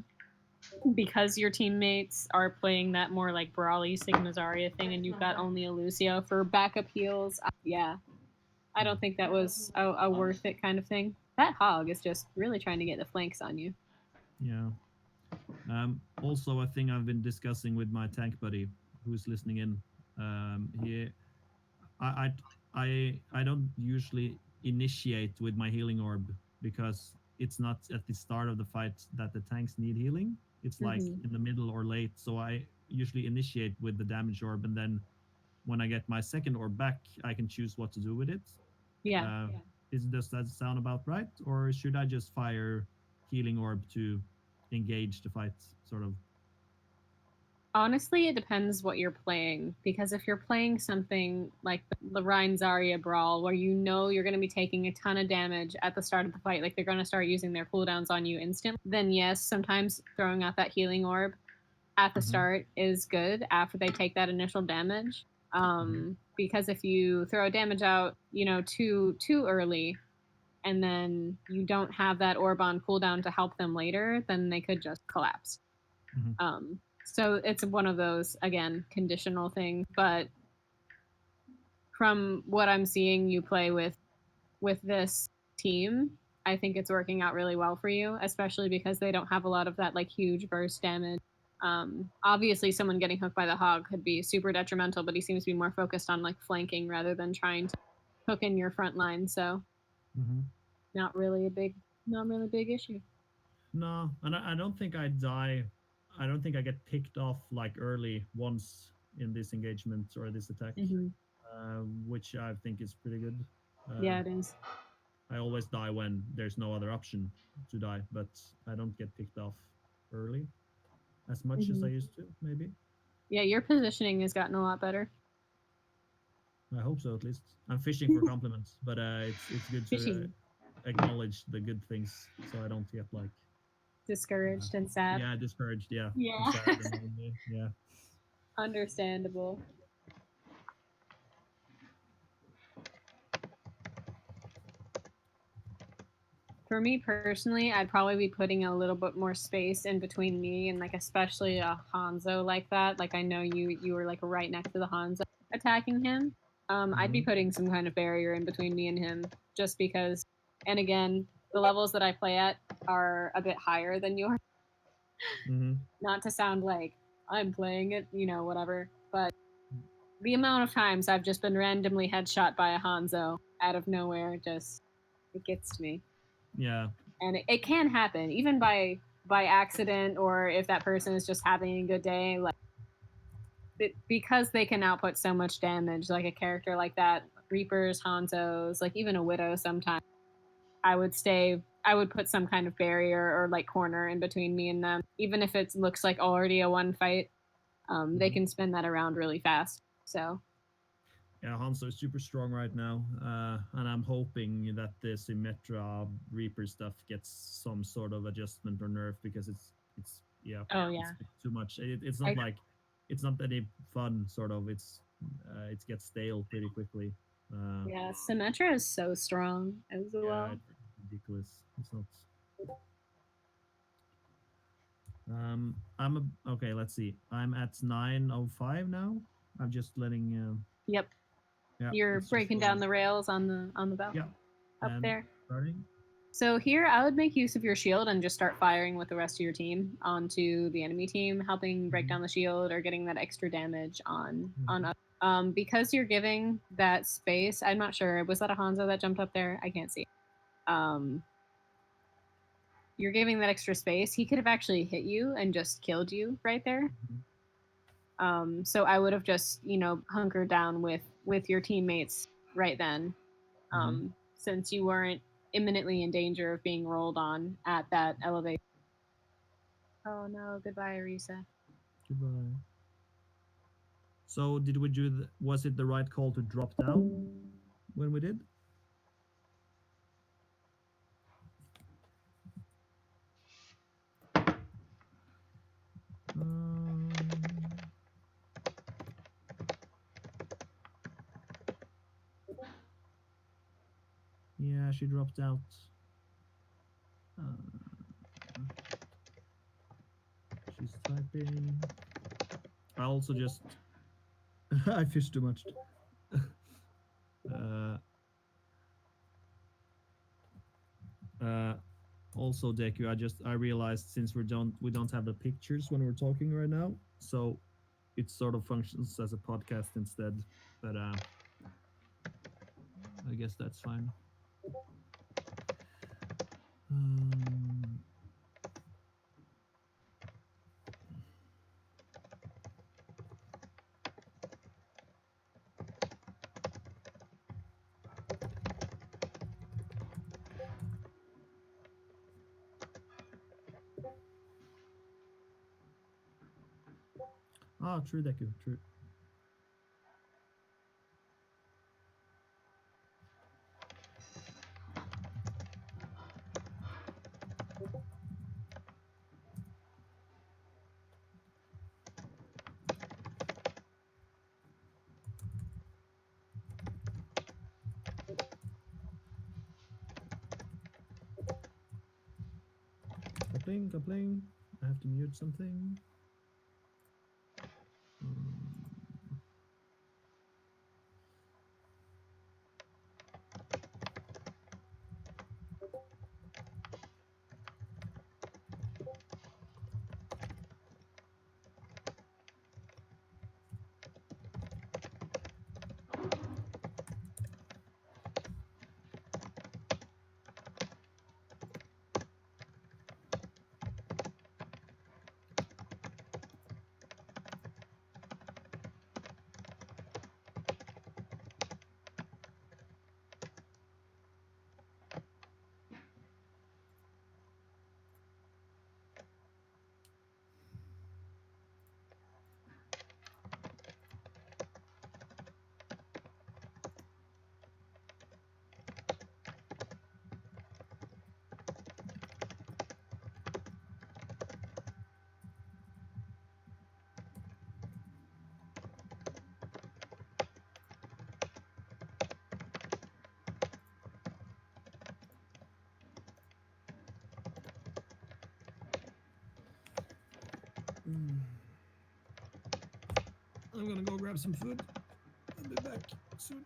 because your teammates are playing that more like brawly Sigma Zarya thing, and you've got only a Lucio for backup heals, I don't think that was a worth it kind of thing. That hog is just really trying to get the flanks on you. yeah. Also, a thing I've been discussing with my tank buddy who's listening in. I don't usually initiate with my healing orb because it's not at the start of the fight that the tanks need healing. It's like in the middle or late. So I usually initiate with the damage orb, and then when I get my second orb back, I can choose what to do with it. Yeah. Does that sound about right, or should I just fire healing orb to engage the fight, sort of? Honestly, it depends what you're playing. Because if you're playing something like the Rein Zarya Brawl, where you know you're going to be taking a ton of damage at the start of the fight, like they're going to start using their cooldowns on you instantly, then yes, sometimes throwing out that healing orb at the start is good after they take that initial damage. Because if you throw damage out, too early, and then you don't have that orb on cooldown to help them later, then they could just collapse. So it's one of those, again, conditional things. But from what I'm seeing you play with this team, I think it's working out really well for you, especially because they don't have a lot of that like huge burst damage. Obviously, someone getting hooked by the hog could be super detrimental, but he seems to be more focused on like flanking rather than trying to hook in your front line. So not really a big issue. No, and I don't think I die. I don't think I get picked off like early once in this engagement or this attack, which I think is pretty good. Yeah, it is. I always die when there's no other option to die, but I don't get picked off early as much as I used to, maybe. Yeah, your positioning has gotten a lot better. I hope so, at least. I'm fishing for compliments, but it's good to acknowledge the good things so I don't get like discouraged and sad. Yeah, discouraged. Yeah. Yeah. Sad and lonely, yeah. Understandable. For me personally, I'd probably be putting a little bit more space in between me and like especially a Hanzo like that. Like I know you were like right next to the Hanzo attacking him. I'd be putting some kind of barrier in between me and him just because. And again, the levels that I play at are a bit higher than yours. Not to sound like I'm playing it, whatever, but the amount of times I've just been randomly headshot by a Hanzo out of nowhere, it gets to me. Yeah. And it can happen, even by accident, or if that person is just having a good day. Like because they can output so much damage, like a character like that, Reapers, Hanzos, like even a Widow. Sometimes I would put some kind of barrier or like corner in between me and them, even if it looks like already a one fight. They can spin that around really fast. So. Yeah, Hanzo is super strong right now, and I'm hoping that the Symmetra Reaper stuff gets some sort of adjustment or nerf because it's Oh yeah. It's too much. It's not like it's not any fun sort of. It gets stale pretty quickly. Yeah, Symmetra is so strong as well. It's ridiculous. It's not. Okay. Let's see. I'm at 9:05 now. I'm just letting. Yep. Yeah, You're breaking down the rails on the belt. Yeah. Up And there. Starting. So here, I would make use of your shield and just start firing with the rest of your team onto the enemy team, helping break down the shield or getting that extra damage on us. Because you're giving that space. I'm not sure. Was that a Hanzo that jumped up there? I can't see. You're giving that extra space. He could have actually hit you and just killed you right there. So I would have just, hunkered down with your teammates right then, since you weren't imminently in danger of being rolled on at that elevation. Oh no! Goodbye, Arisa. Goodbye. So did we do? Was it the right call to drop down when we did? Yeah, she dropped out. She's typing. I also just I fished too much. Also, Deku, I realized since we don't have the pictures when we're talking right now, so it sort of functions as a podcast instead. But I guess that's fine. True, Deku, true. Coupling. I have to mute something. I'm gonna go grab some food. I'll be back soon.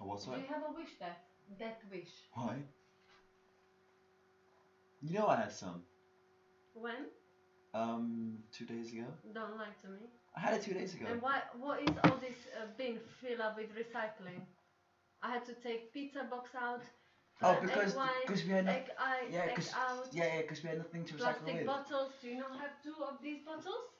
Oh, what's Do that? you have a wish, Death? Death wish. Why? You know I had some. When? 2 days ago. Don't lie to me. I had it 2 days ago. And why? What is all this bin filled up with recycling? I had to take pizza box out. Oh, egg because white, we had egg yeah, out. because we had nothing to recycle Plastic with. bottles. Do you not have 2 of these bottles?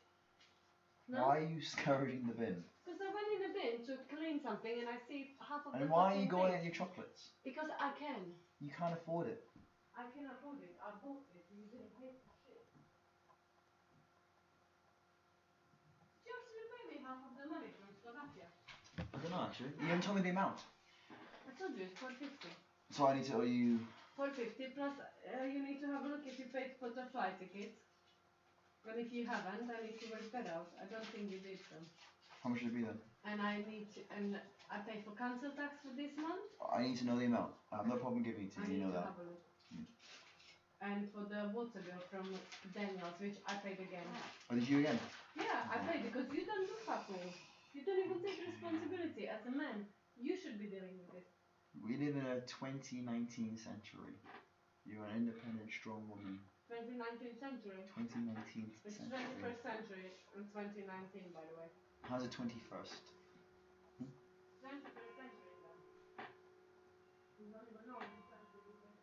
No. Why are you scouring the bin? Because I went in the bin to clean something and I see half of the And why are you fucking going thing. at your chocolates? Because I can. You can't afford it. I can afford it. I bought it. You didn't pay for shit. Did you actually pay me half of the money from Slovakia? I don't know actually. You haven't told me the amount. I told you it's 450. So I need to owe you. 450 plus you need to have a look if you paid for the flight ticket. And if you haven't, I need to work that out. I don't think you did so. How much should it be then? And I pay for council tax for this month. I need to know the amount. I have no problem giving it to I you. You need know to that. have a look. And for the water bill from Daniels, which I paid again. Oh, did you again? Yeah, I paid because you don't do fuck all. You don't even take responsibility as a man. You should be dealing with it. We live in a 2019 century. You're an independent, strong woman. 2019th century. 2019 It's century. 21st century and 2019, by the way. How's it 21st? 21st century then. You don't even know which century this is.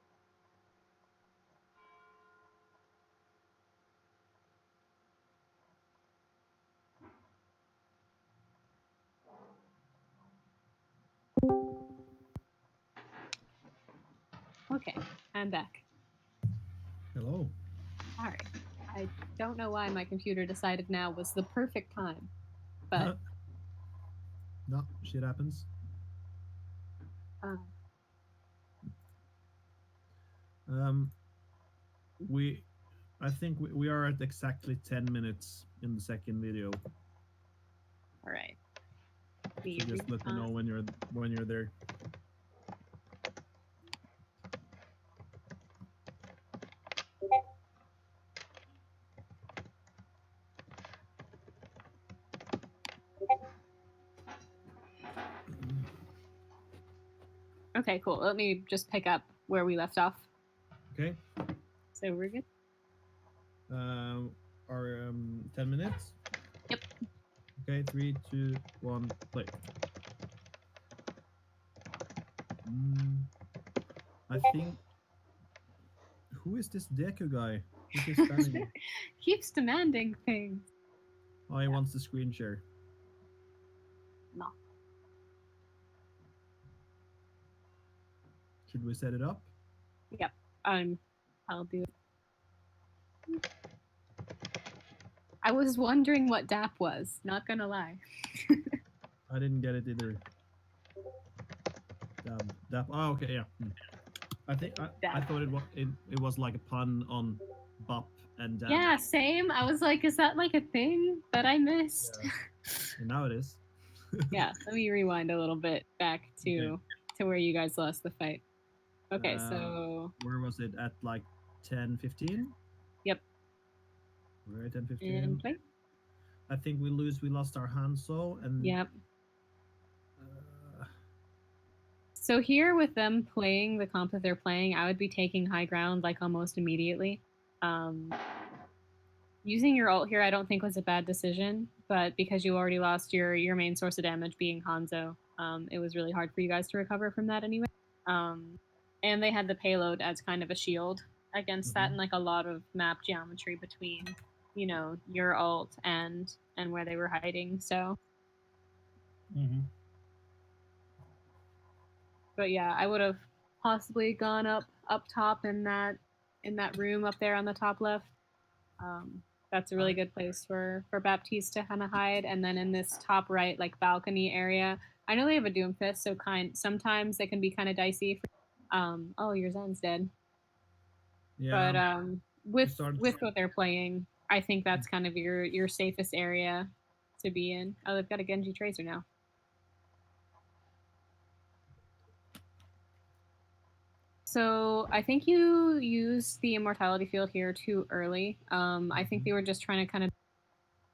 Okay, I'm back. Hello. All right. I don't know why my computer decided now was the perfect time, but No, shit happens. uh, I think we are at exactly 10 minutes in the second video. all right. So just let me know when you're there. Okay, cool. Let me just pick up where we left off. Okay. So we're good. Our 10 minutes. Yep. Okay, 3, 2, 1, play. I think. Who is this Deku guy? Who keeps spamming? Keeps demanding things. Oh, he wants the screen share. No. Should we set it up? Yep. I'll do it. I was wondering what DAP was, not gonna lie. I didn't get it either. Dap. Oh, okay, yeah. I think I thought it was like a pun on Bop and Dab. Yeah, same. I was like, is that like a thing that I missed? Yeah. And now it is. Yeah, let me rewind a little bit back to where you guys lost the fight. Okay, so where was it at, like 10:15? Yep. We're at 10:15. And play. I think we lost our Hanzo and Yep. So here with them playing the comp that they're playing, I would be taking high ground like almost immediately. Using your ult here I don't think was a bad decision, but because you already lost your main source of damage being Hanzo, it was really hard for you guys to recover from that anyway. And they had the payload as kind of a shield against that, and like a lot of map geometry between, you know, your ult and where they were hiding. So But yeah, I would have possibly gone up top in that room up there on the top left. That's a really good place for Baptiste to kind of hide. And then in this top right, like balcony area, I know they have a Doomfist, so sometimes they can be kind of dicey. Oh, your Zen's dead. Yeah. But with what they're playing, I think that's kind of your safest area to be in. Oh, they've got a Genji Tracer now. So I think you used the Immortality Field here too early. I think they were just trying to kind of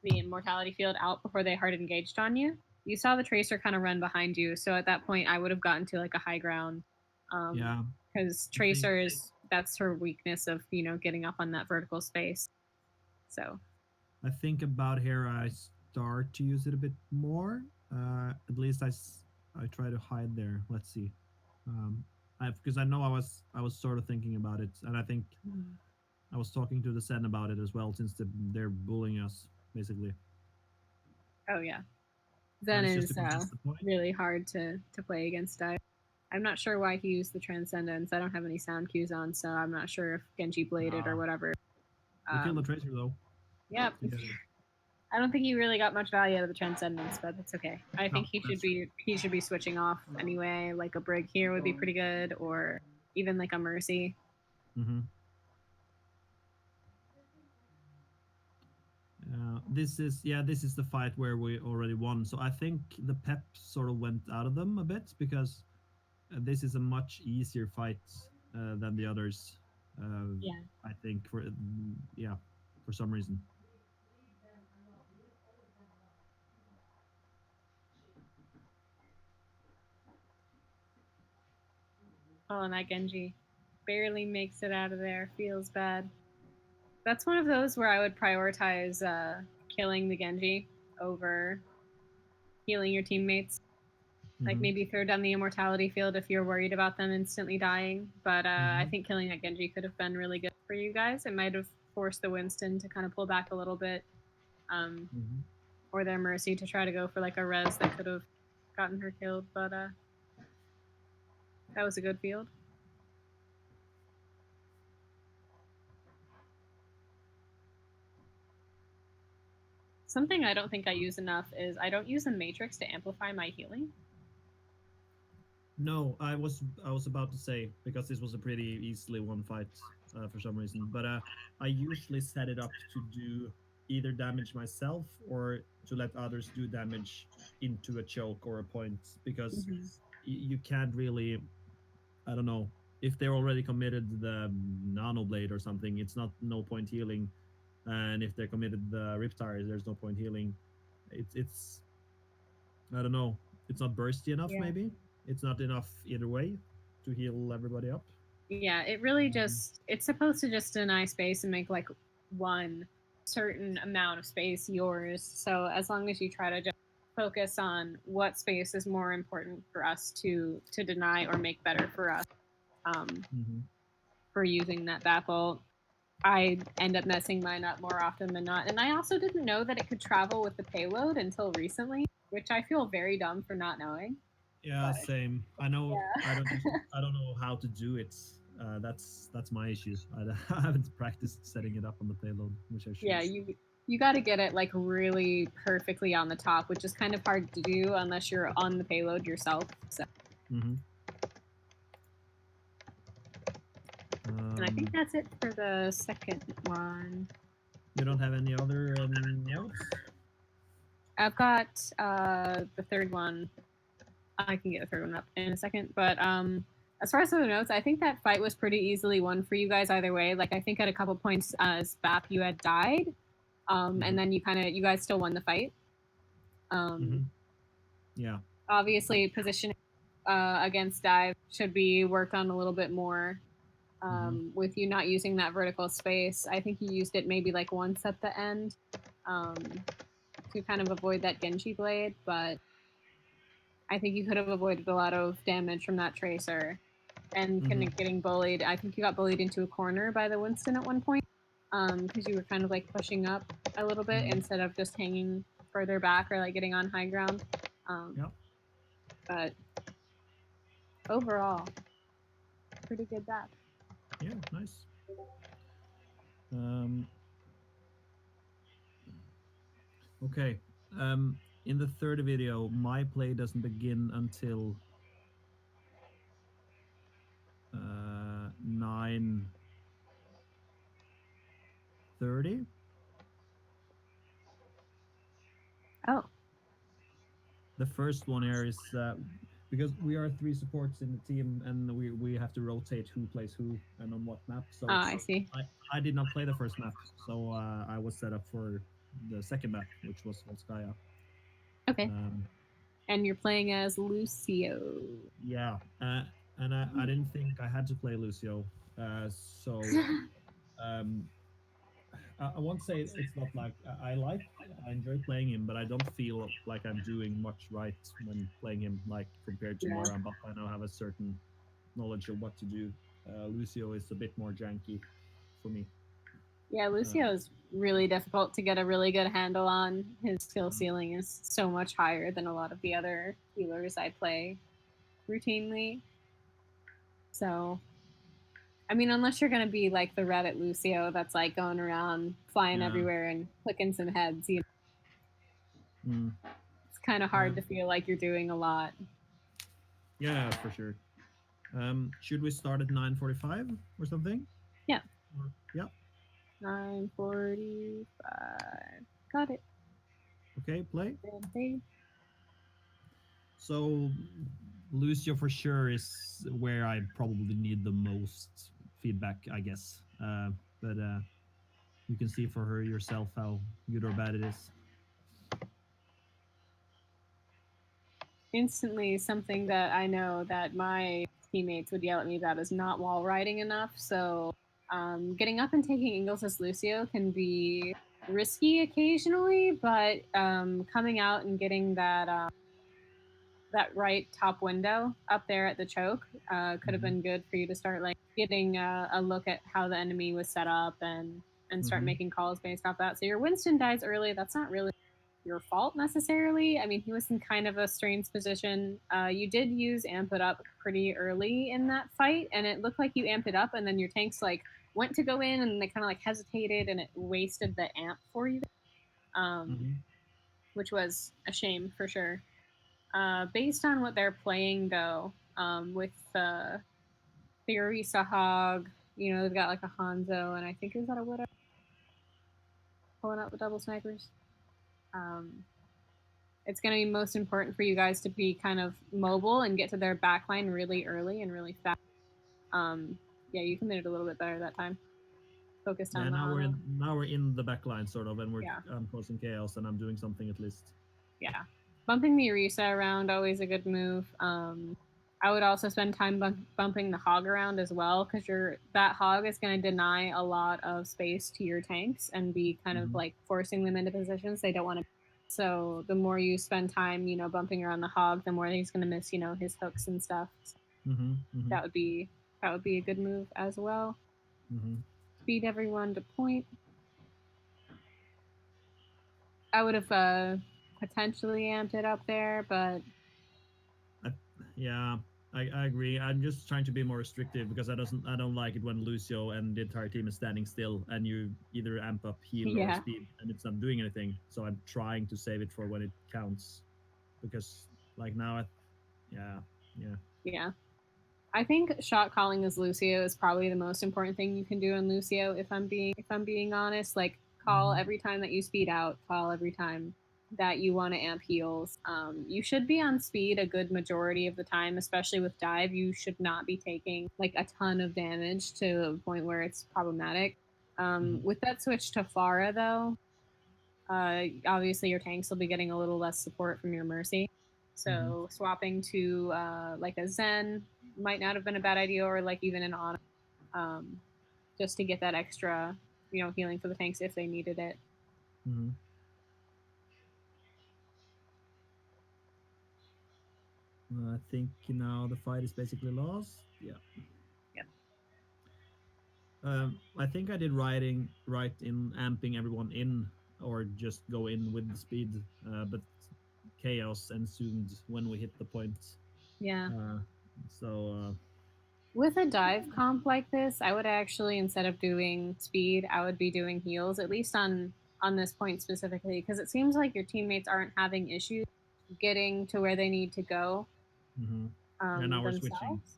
the Immortality Field out before they hard engaged on you. you saw the tracer kind of run behind you. So at that point, I would have gotten to like a high ground. Yeah. Because I think- tracer is that's her weakness of getting up on that vertical space. So I think about here I start to use it a bit more. At least I try to hide there. Let's see. Because I know I was sort of thinking about it, and I think I was talking to the Sen about it as well, since they're bullying us basically. oh yeah, But Zen it's just is to contest the point. really hard to play against Dive. I'm not sure why he used the Transcendence. I don't have any sound cues on, so I'm not sure if Genji bladed or Nah. whatever. We killed the tracer though. Yeah, together. I don't think he really got much value out of the Transcendence, but that's okay. I think he that's should be switching off anyway. Like a Brig here would be pretty good, or even like a Mercy. Mm-hmm. This is the fight where we already won. So I think the pep sort of went out of them a bit, because this is a much easier fight than the others. Yeah. I think for some reason. Oh, and that Genji barely makes it out of there. Feels bad. That's one of those where I would prioritize killing the Genji over healing your teammates. Like Mhm. maybe throw down the immortality field if you're worried about them instantly dying. But I Mhm. think killing that Genji could have been really good for you guys. It might have forced the Winston to kind of pull back a little bit, Mhm. or their Mercy to try to go for like a res that could have gotten her killed. But that was a good field. Something I don't think I use enough is I don't use a matrix to amplify my healing. No, I was about to say, because this was a pretty easily won fight for some reason, but I usually set it up to do either damage myself or to let others do damage into a choke or a point, because you can't really, I don't know, if they're already committed the nano blade or something, it's not no point healing, and if they're committed the riptire, there's no point healing. It's I don't know, it's not bursty enough. Yeah. Maybe it's not enough either way to heal everybody up. Yeah, it really just it's supposed to just deny space and make like one certain amount of space yours. So as long as you try to just focus on what space is more important for us to deny or make better for us, Mm-hmm. for using that baffle, I end up messing mine up more often than not. And I also didn't know that it could travel with the payload until recently, which I feel very dumb for not knowing. Yeah, But same. I know. yeah. I don't know how to do it. That's my issue. I haven't practiced setting it up on the payload, which I should. Yeah, you got to get it like really perfectly on the top, which is kind of hard to do unless you're on the payload yourself. So, Mm-hmm. and I think that's it for the second one. You don't have any other notes? I've got the third one. I can get the third one up in a second, but as far as the notes, I think that fight was pretty easily won for you guys either way. Like I think at a couple points, Bap, you had died, and then you guys still won the fight. Yeah. Obviously, positioning against Dive should be worked on a little bit more. With you not using that vertical space, I think you used it maybe like once at the end to kind of avoid that Genji blade, but I think you could have avoided a lot of damage from that tracer and kind of getting bullied. I think you got bullied into a corner by the Winston at one point because you were kind of like pushing up a little bit instead of just hanging further back or like getting on high ground. Yep. But overall, pretty good that. Yeah, nice. Okay. In the third video, my play doesn't begin until 9:30. Oh. The first one here is because we are 3 supports in the team, and we have to rotate who plays who and on what map. So I see. I did not play the first map, so I was set up for the second map, which was Volskaya. Okay. And you're playing as Lucio. Yeah, and I didn't think I had to play Lucio. So um, I won't say it's not like I enjoy playing him, but I don't feel like I'm doing much right when playing him, like compared to Yeah. Moira. But I now have a certain knowledge of what to do. Lucio is a bit more janky for me. Yeah, Lucio is really difficult to get a really good handle on. His skill Mhm. ceiling is so much higher than a lot of the other healers I play routinely. So, I mean, unless you're going to be like the Reddit Lucio that's like going around flying Yeah. everywhere and clicking some heads, you know, Mm. it's kind of hard to Um, feel like you're doing a lot. yeah, for sure. Should we start at 9:45 or something? Yeah, Yeah. 9:45. Got it. Okay. Play. Okay. So Lucio for sure is where I probably need the most feedback, I guess. But you can see for her yourself how good or bad it is. Instantly, something that I know that my teammates would yell at me about is not wall riding enough. So, getting up and taking Ingles as Lucio can be risky occasionally, but coming out and getting that right top window up there at the choke could have Mhm. been good for you to start like getting a look at how the enemy was set up and start Mhm. making calls based off that. So your Winston dies early. That's not really your fault necessarily. I mean, he was in kind of a strange position. You did use amp it up pretty early in that fight, and it looked like you amped it up, and then your tanks like went to go in, and they kind of like hesitated, and it wasted the amp for you, Mhm. which was a shame for sure. Based on what they're playing, though, with Theory Sahag, you know, they've got like a Hanzo, and I think is that a Widow pulling out the double snipers. Um, it's going to be most important for you guys to be kind of mobile and get to their backline really early and really fast. Um, yeah, you committed a little bit better that time. Focused Yeah, on the Hanzo. now we're in the back line sort of, and Yeah, I'm causing chaos, and I'm doing something at least. yeah. Bumping the Orisa around, always a good move. I would also spend time bumping the hog around as well, because that hog is going to deny a lot of space to your tanks and be kind of Mhm. like forcing them into positions they don't want to. So the more you spend time, you know, bumping around the hog, the more he's going to miss, you know, his hooks and stuff. So Mhm. Mhm. that would be a good move as well. Mhm. Speed everyone to point. I would have potentially amped it up there, but I, yeah, I agree. I'm just trying to be more restrictive because I don't like it when Lucio and the entire team is standing still and you either amp up heal or yeah, speed and it's not doing anything. So I'm trying to save it for when it counts because like now, yeah, yeah. yeah. I think shot calling as Lucio is probably the most important thing you can do in Lucio. If I'm being honest, like call Mhm. every time that you speed out, call every time that you want to amp heals. You should be on speed a good majority of the time, especially with dive. You should not be taking like a ton of damage to a point where it's problematic. Mhm. With that switch to Pharah, though, obviously your tanks will be getting a little less support from your Mercy. Mhm. So swapping to like a Zen might not have been a bad idea, or like even an Ana, um, just to get that extra, you know, healing for the tanks if they needed it. Mhm. I think now the fight is basically lost. Yeah. Yep. I think I did right in amping everyone in or just go in with the speed, but chaos ensued when we hit the point. Yeah. Uh, so With a dive comp like this, I would actually, instead of doing speed, I would be doing heals, at least on this point specifically, because it seems like your teammates aren't having issues getting to where they need to go mhm. Yeah, now we're switching. themselves.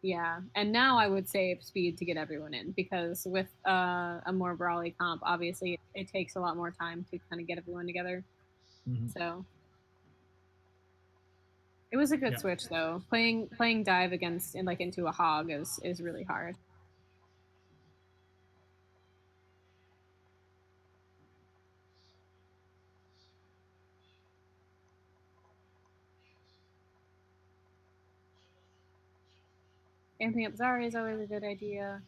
Yeah, and now I would save speed to get everyone in, because with a more brawly comp, obviously it takes a lot more time to kind of get everyone together. Mhm. So it was a good Yeah. switch though. Playing dive against like into a hog is really hard. amping up Zarya is always a good idea.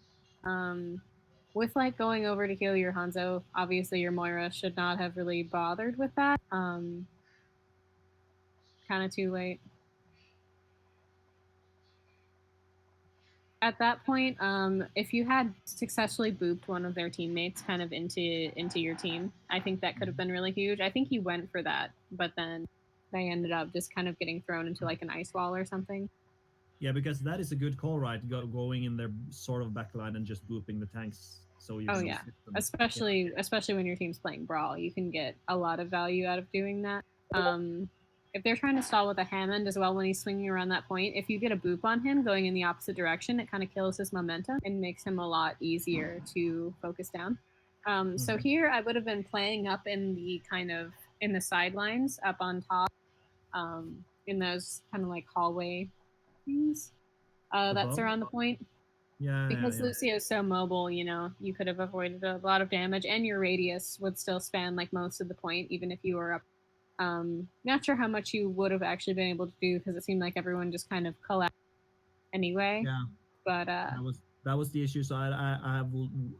With like going over to heal your Hanzo, obviously your Moira should not have really bothered with that. Kind of too late. At that point, if you had successfully booped one of their teammates kind of into your team, I think that could have been really huge. I think he went for that, but then they ended up just kind of getting thrown into like an ice wall or something. Yeah, because that is a good call, right? Going in their sort of backline and just booping the tanks so you Oh can yeah, hit them. especially when your team's playing Brawl, you can get a lot of value out of doing that. If they're trying to stall with a Hammond as well when he's swinging around that point, if you get a boop on him going in the opposite direction, it kind of kills his momentum and makes him a lot easier to focus down. So here I would have been playing up in the kind of in the sidelines up on top, in those kind of like hallway things that Above? surround the point. Because Yeah. Lucio's so mobile, you know, you could have avoided a lot of damage, and your radius would still span like most of the point, even if you were up. Not sure how much you would have actually been able to do because it seemed like everyone just kind of collapsed anyway. Yeah, But that was the issue. So I have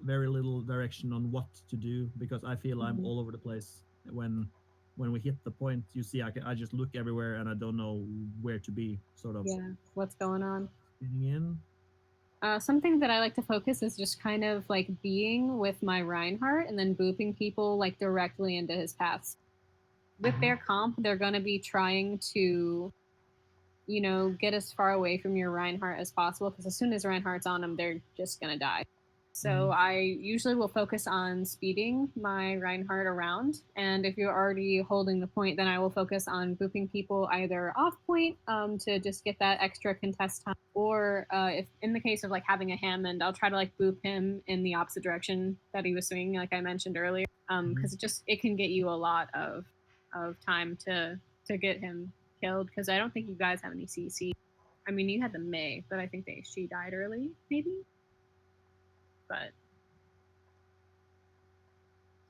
very little direction on what to do because I feel I'm Mhm. all over the place when we hit the point. You see, I just look everywhere and I don't know where to be. Sort of Yeah, what's going on? spinning in. Something that I like to focus is just kind of like being with my Reinhardt and then booping people like directly into his paths. With their comp, they're going to be trying to, you know, get as far away from your Reinhardt as possible because as soon as Reinhardt's on them, they're just going to die. So I usually will focus on speeding my Reinhardt around, and if you're already holding the point, then I will focus on booping people either off point to just get that extra contest time, or if in the case of like having a Hammond, I'll try to like boop him in the opposite direction that he was swinging, like I mentioned earlier, because it can get you a lot of time to get him killed. Because I don't think you guys have any CC. I mean, you had the May, but I think she died early, maybe. But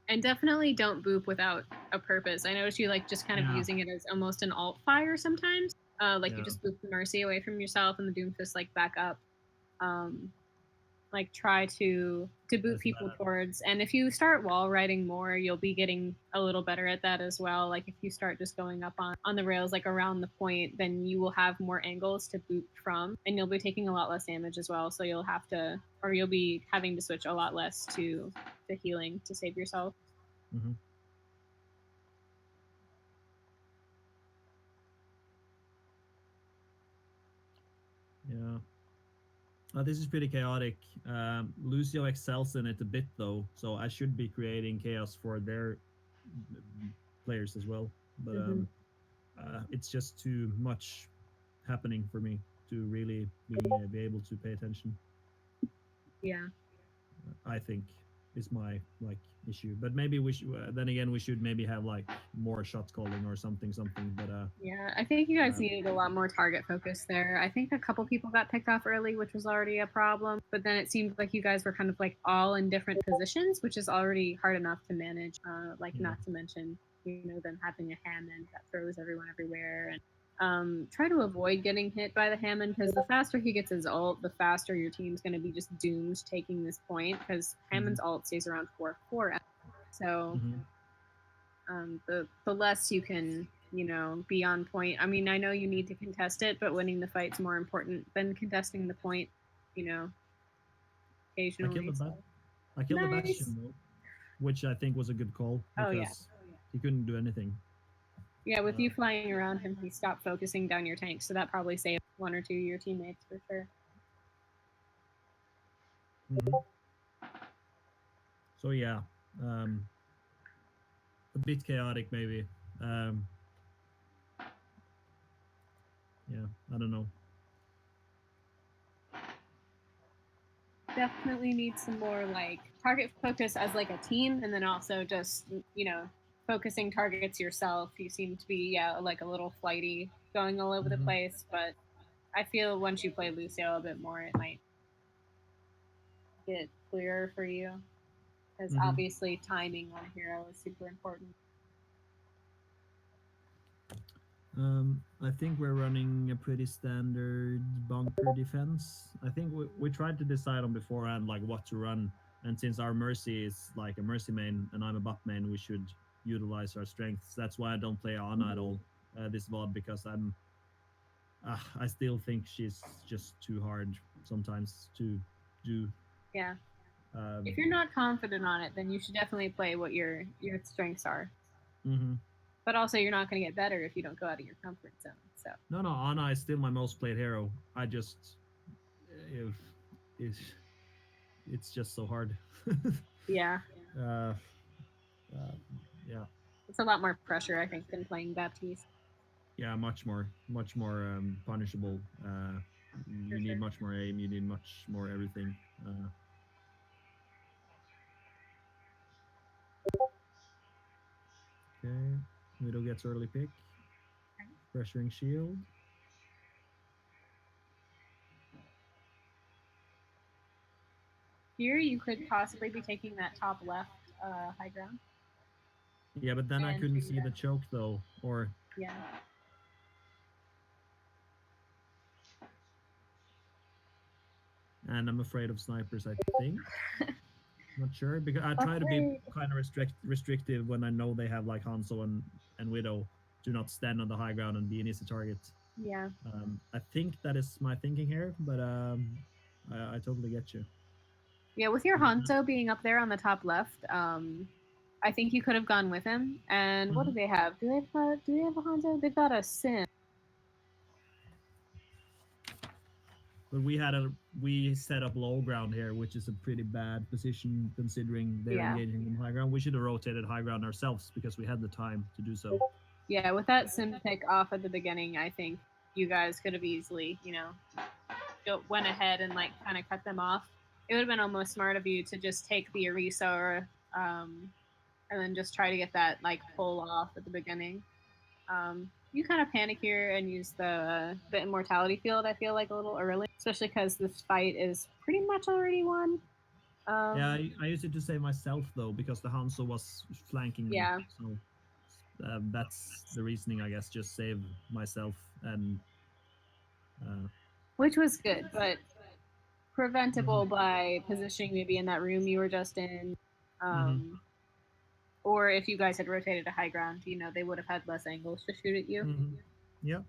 and definitely don't boop without a purpose. I noticed you like just kind of Yeah. using it as almost an alt fire sometimes. Like you Yeah. just boop the Mercy away from yourself and the Doomfist like back up. Like try to boot That's people bad. towards. And if you start wall riding more, you'll be getting a little better at that as well. Like if you start just going up on the rails like around the point, then you will have more angles to boot from, and you'll be taking a lot less damage as well. So you'll have to, or you'll be having to switch a lot less to healing to save yourself. Mm-hmm. Yeah. This is pretty chaotic. Lucio excels in it a bit though, so I should be creating chaos for their players as well. But Mm-hmm. it's just too much happening for me to really be able to pay attention. Yeah. I think is my like issue. But maybe we should. Then again, we should maybe have like more shot calling or something. But Yeah, I think you guys needed a lot more target focus there. I think a couple people got picked off early, which was already a problem. But then it seemed like you guys were kind of like all in different positions, which is already hard enough to manage. Not to mention, you know, them having a Hammond that throws everyone everywhere. And try to avoid getting hit by the Hammond because the faster he gets his ult, the faster your team's going to be just doomed taking this point because Hammond's ult stays around 4. So the less you can, you know, be on point. I mean, I know you need to contest it, but winning the fight's more important than contesting the point, you know, I killed occasionally. the So. bat. I killed the Nice. Bastion though, which I think was a good call Oh yeah. because he couldn't do anything. Yeah, with you flying around him, he stopped focusing down your tank, so that probably saved one or two of your teammates for sure. So yeah, a bit chaotic maybe. Yeah, I don't know. Definitely need some more like target focus as like a team, and then also just, you know, focusing targets yourself. You seem to be like a little flighty, going all over the place, but I feel once you play Lucio a bit more, it might get clearer for you. Because obviously, timing on a hero is super important. I think we're running a pretty standard bunker defense. I think we tried to decide on beforehand like what to run, and since our Mercy is like a Mercy main and I'm a buff main, we should utilize our strengths. That's why I don't play Ana at all this VOD, because I still think she's just too hard sometimes to do. Yeah. Um, If you're not confident on it, then you should definitely play what your strengths are. mhm. But also, you're not going to get better if you don't go out of your comfort zone. So No, Ana is still my most played hero. I just if it's it's just so hard. yeah, uh, uh, yeah, it's a lot more pressure, I think, than playing Baptiste. yeah, much more punishable. For You need sure. much more aim. You need much more everything. Okay, Widow gets early pick. Pressuring shield. Here, you could possibly be taking that top left high ground. Yeah, but then I And couldn't figure see out- the choke though, or Yeah. and I'm afraid of snipers. I think. Not sure because I try to be Afraid. kind of restrictive when I know they have like Hanzo and Widow. Do not stand on the high ground and be an easy target. Yeah. I think that is my thinking here, but I totally get you. Yeah, with your Hanzo being up there on the top left, I think you could have gone with him. And what do Mhm. they have? Do they have a Hanzo? They've got a Sim. But we set up low ground here, which is a pretty bad position considering they're Yeah. engaging in high ground. We should have rotated high ground ourselves because we had the time to do so. Yeah, with that Sim pick off at the beginning, I think you guys could have easily, went ahead and like kind of cut them off. It would have been almost smart of you to just take the Orisa and then just try to get that like pull off at the beginning. You kind of panic here and use the immortality field. I feel like a little early, especially because this fight is pretty much already won. Yeah, I used it to save myself though because the Hanzo was flanking me. Yeah, So that's the reasoning, I guess. Just save myself and. Uh, which was good, but preventable mhm, by positioning maybe in that room you were just in. mhm, Um, or if you guys had rotated to high ground, they would have had less angles to shoot at you. mhm. Yeah.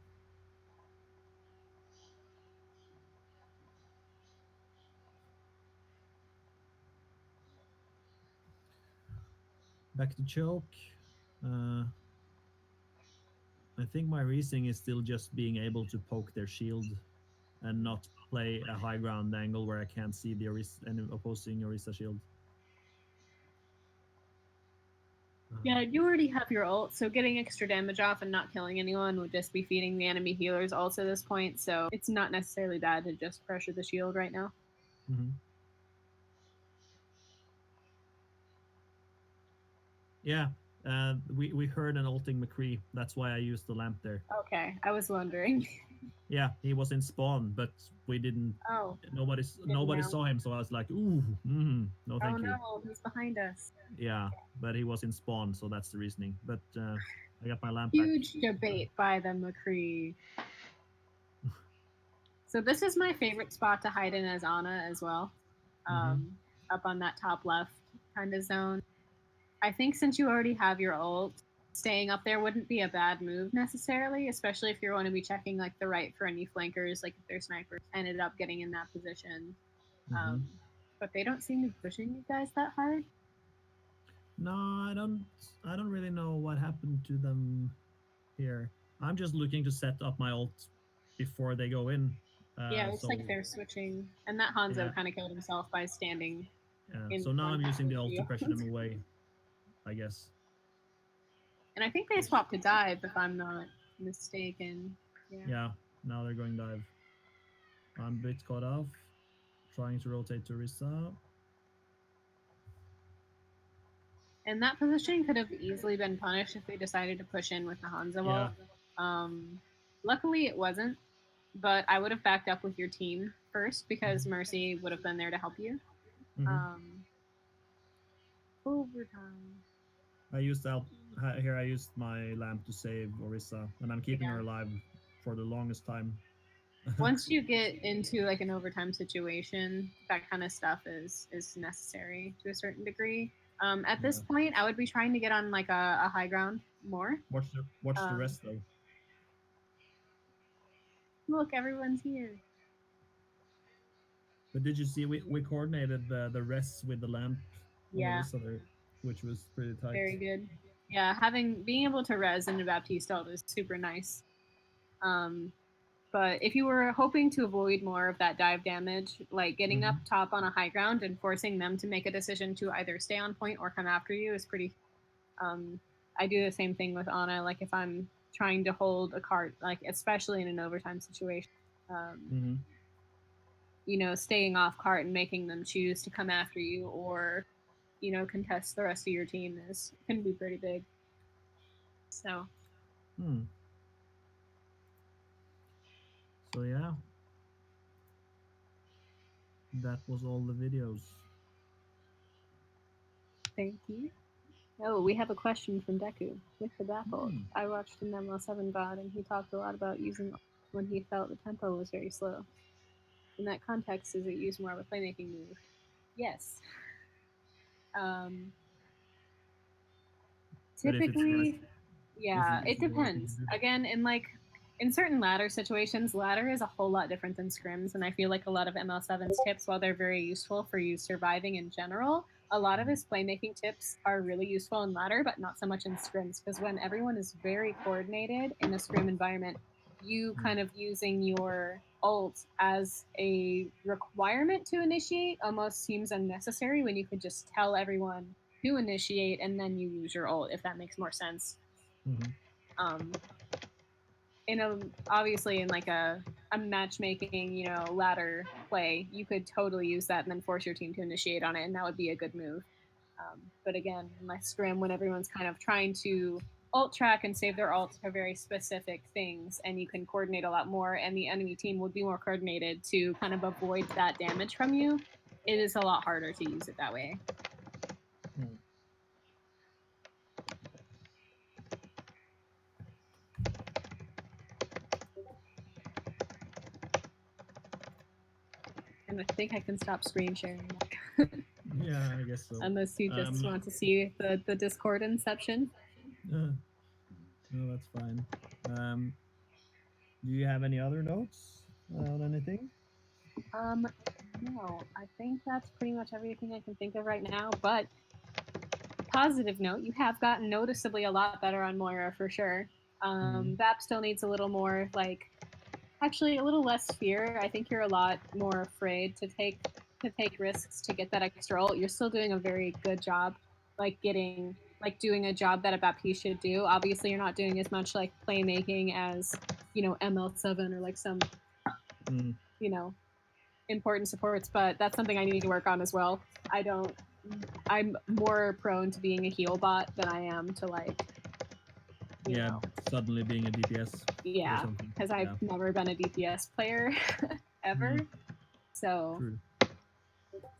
Back to choke. Uh, I think my reasoning is still just being able to poke their shield and not play a high ground angle where I can't see the any opposing Orisa shield. Yeah, you already have your ult, so getting extra damage off and not killing anyone would just be feeding the enemy healers also at this point, so it's not necessarily bad to just pressure the shield right now. Mm-hmm. Yeah, we heard an ulting McCree. That's why I used the lamp there. Okay, I was wondering. Yeah, he was in spawn, but we didn't. Oh, Nobody know. saw him, so I was like, ooh, no, thank you. no, he's behind us. Yeah, but he was in spawn, so that's the reasoning. But I got my lamp back. Huge debate by the McCree. So this is my favorite spot to hide in as Ana as well. Up on that top left kind of zone. I think since you already have your ult, staying up there wouldn't be a bad move necessarily, especially if you're going to be checking like the right for any flankers, like if their snipers ended up getting in that position. But they don't seem to be pushing you guys that hard. No, I don't. I don't really know what happened to them here. I'm just looking to set up my ult before they go in. Yeah, it looks So like they're switching, and that Hanzo yeah, kind of killed himself by standing in so now I'm front using of the ult to you. pressure them away, I guess. And I think they swapped to dive, if I'm not mistaken. Yeah, now they're going dive. I'm a bit caught off. Trying to rotate to Risa. And that position could have easily been punished if they decided to push in with the Hanzo ult. Luckily, it wasn't, but I would have backed up with your team first because Mercy would have been there to help you. Mhm. Overtime. I used here I used my lamp to save Orisa, and I'm keeping her Yeah. alive for the longest time. Once you get into like an overtime situation, that kind of stuff is necessary to a certain degree. At this Yeah. point, I would be trying to get on like a high ground more. Watch the Um, rest though. Look, everyone's here. But did you see we coordinated the rests with the lamp on Yeah, Orisa there, which was pretty tight. very good. Yeah, being able to res into Baptiste ult is super nice. Um, but if you were hoping to avoid more of that dive damage, like getting up Mhm. top on a high ground and forcing them to make a decision to either stay on point or come after you is pretty. Um, I do the same thing with Ana. Like if I'm trying to hold a cart, like especially in an overtime situation, um, Mhm. staying off cart and making them choose to come after you or contest the rest of your team is can be pretty big. So Hmm. So yeah, that was all the videos. thank you. Oh, we have a question from Deku with the baffled. Hmm. I watched an ML7 VOD and he talked a lot about using when he felt the tempo was very slow. In that context, is it used more of a playmaking move? Yes. Um, But if it's rush, Typically, is yeah, it it usually depends. repeated? Again, in certain ladder situations, ladder is a whole lot different than scrims, and I feel like a lot of ML7's tips, while they're very useful for you surviving in general, a lot of his playmaking tips are really useful in ladder, but not so much in scrims. Because when everyone is very coordinated in a scrim environment, you Hmm. kind of using your ult as a requirement to initiate almost seems unnecessary when you could just tell everyone to initiate and then you use your ult if that makes more sense. Mhm. Um, obviously in like a matchmaking ladder play, you could totally use that and then force your team to initiate on it, and that would be a good move. But again, in my scrim, when everyone's kind of trying to ult track and save their ults for very specific things, and you can coordinate a lot more, and the enemy team would be more coordinated to kind of avoid that damage from you, it is a lot harder to use it that way. Hmm. And I think I can stop screen sharing Yeah, I guess so. unless you just Um. want to see the Discord inception. No, that's fine. Um. Do you have any other notes on anything? Um, no, I think that's pretty much everything I can think of right now. But positive note, you have gotten noticeably a lot better on Moira for sure. Mhm. Vap still needs a little more, actually a little less fear. I think you're a lot more afraid to take risks to get that extra ult. You're still doing a very good job, doing a job that a Baptiste should do. Obviously, you're not doing as much like playmaking as ML7 or like some Mhm. you know important supports, but that's something I need to work on as well. I don't. I'm more prone to being a heal bot than I am to you Yeah, know, suddenly being a DPS or yeah, something. because I've Yeah. never been a DPS player ever. Mhm. So, True.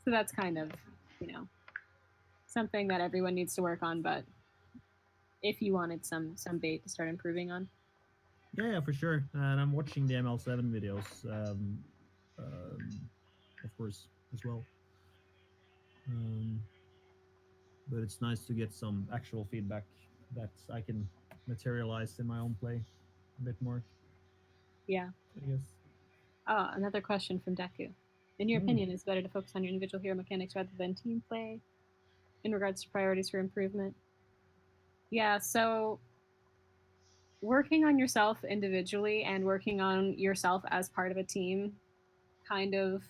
so that's kind of you know something that everyone needs to work on. But if you wanted some bait to start improving on, Yeah, for sure. And I'm watching the ML7 videos, of course, as well. Um, but it's nice to get some actual feedback that I can materialize in my own play a bit more, yeah. I guess. Oh, another question from Deku. In your Mm. opinion, is it better to focus on your individual hero mechanics rather than team play in regards to priorities for improvement? Yeah, so working on yourself individually and working on yourself as part of a team kind of,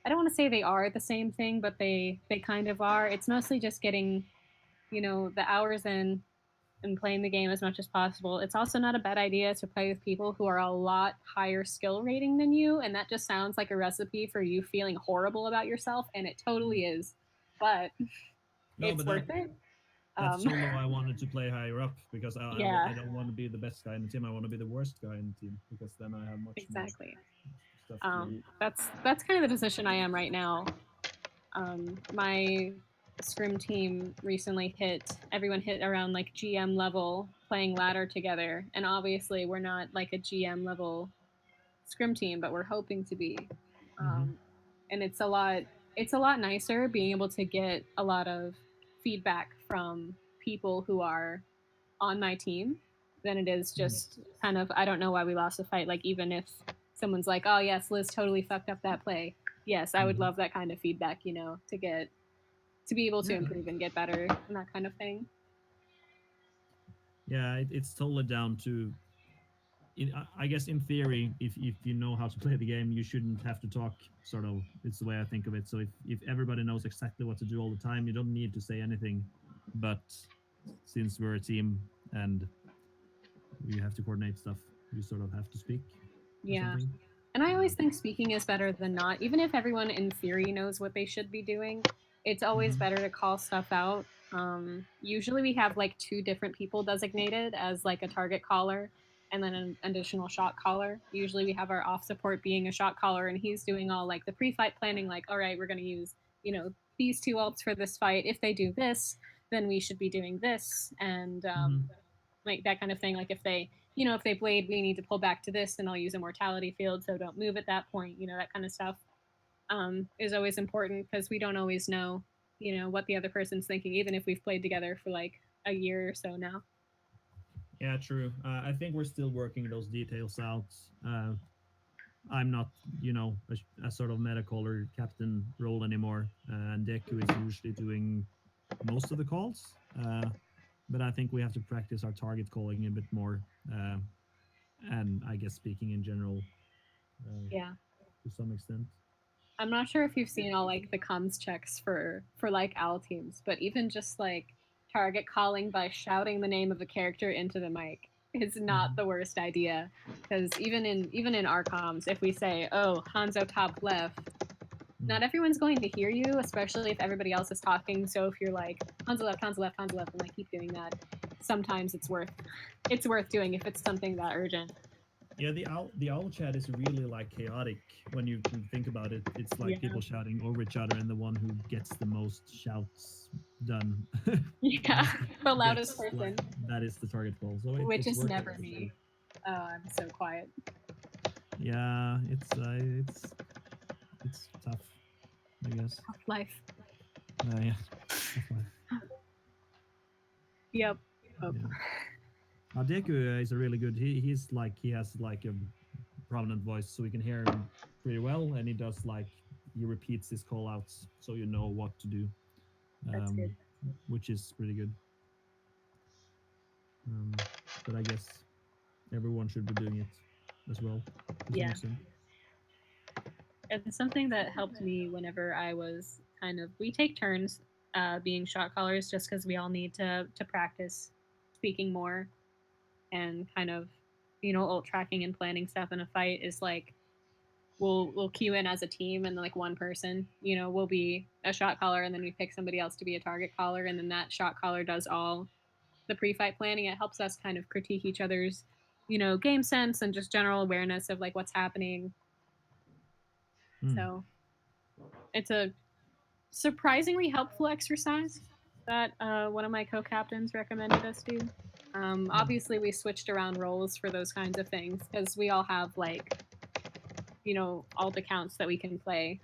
I don't want to say they are the same thing, but they kind of are. It's mostly just getting, the hours in and playing the game as much as possible. It's also not a bad idea to play with people who are a lot higher skill rating than you, and that just sounds like a recipe for you feeling horrible about yourself, and it totally is. But No, it's but worth it. that's Um, solo I wanted to play higher up because yeah, I don't want to be the best guy in the team. I want to be the worst guy in the team because then I have much more exactly. stuff to do. That's kind of the position I am right now. My scrim team recently everyone hit around like GM level playing ladder together, and obviously we're not like a GM level scrim team, but we're hoping to be. And it's a lot nicer being able to get a lot of feedback from people who are on my team than it is just kind of, I don't know why we lost the fight. Like, even if someone's like, oh yes, Liz totally fucked up that play, yes, I would love that kind of feedback, to be able to improve and get better and that kind of thing. Yeah, it's totally down to. I guess in theory, if you know how to play the game, you shouldn't have to talk. Sort of, it's the way I think of it. So if everybody knows exactly what to do all the time, you don't need to say anything. But since we're a team and we have to coordinate stuff, you sort of have to speak. Yeah. And I always think speaking is better than not. Even if everyone in theory knows what they should be doing, it's always better to call stuff out. Usually we have like 2 different people designated as like a target caller and then an additional shot caller. Usually we have our off support being a shot caller, and he's doing all like the pre-fight planning, like, all right, we're going to use, these 2 ults for this fight. If they do this, then we should be doing this. And like that kind of thing. Like if they blade, we need to pull back to this, and I'll use a mortality field, so don't move at that point. That kind of stuff is always important because we don't always know, what the other person's thinking, even if we've played together for like a year or so now. Yeah, true. I think we're still working those details out. I'm not, a sort of meta caller captain role anymore, and Deku is usually doing most of the calls. But I think we have to practice our target calling a bit more, and I guess speaking in general. Yeah. To some extent. I'm not sure if you've seen all like the comms checks for like OWL teams, but even just like target calling by shouting the name of a character into the mic is not the worst idea. Because even in our comms, if we say, "Oh, Hanzo top left," not everyone's going to hear you, especially if everybody else is talking. So if you're like Hanzo left, Hanzo left, Hanzo left, and I keep doing that, sometimes it's worth doing if it's something that urgent. Yeah, the owl chat is really like chaotic when you think about it. It's like people shouting over each other, and the one who gets the most shouts done. Yeah, the loudest person. That is the target call. So which is never me. I'm so quiet. Yeah, it's tough, I guess. Tough life. Yeah. Tough life. Yep. Yeah. Deku is a really good. He has like a prominent voice, so we can hear him pretty well, and he repeats his call outs, so you know what to do. That's good. Which is pretty good. But I guess everyone should be doing it as well. Yeah. And something that helped me whenever I was we take turns being shot callers, just because we all need to practice speaking more and ult tracking and planning stuff in a fight is like we'll queue in as a team, and like one person will be a shot caller, and then we pick somebody else to be a target caller, and then that shot caller does all the pre-fight planning. It helps us kind of critique each other's game sense and just general awareness of like what's happening. So it's a surprisingly helpful exercise that one of my co-captains recommended us do. Obviously we switched around roles for those kinds of things because we all have like alt accounts that we can play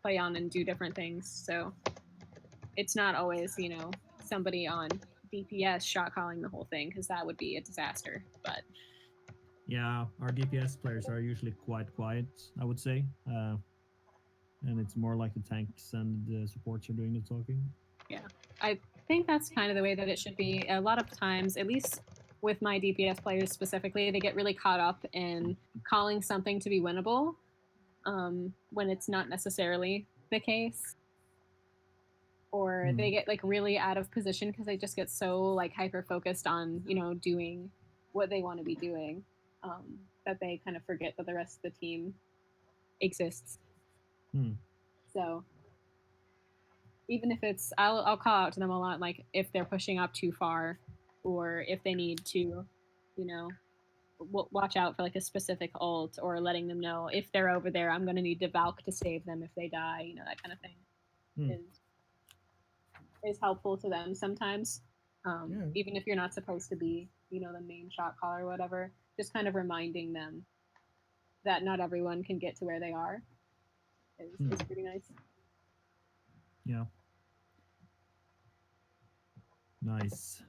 on and do different things. So it's not always somebody on DPS shot calling the whole thing, because that would be a disaster. But yeah, our DPS players are usually quite quiet, I would say, and it's more like the tanks and the supports are doing the talking. Yeah, I think that's kind of the way that it should be. A lot of times, at least with my DPS players specifically, they get really caught up in calling something to be winnable when it's not necessarily the case. Or they get like really out of position because they just get so like hyper focused on doing what they want to be doing that they kind of forget that the rest of the team exists. So even if it's I'll call out to them a lot, like if they're pushing up too far, or if they need to watch out for like a specific ult, or letting them know if they're over there, I'm going to need to Valk to save them if they die, that kind of thing. is helpful to them sometimes. Yeah. Even if you're not supposed to be, the main shot caller or whatever, just kind of reminding them that not everyone can get to where they are is pretty nice. Yeah. Nice.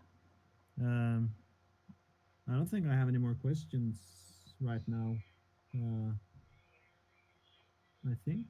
I don't think I have any more questions right now. I think.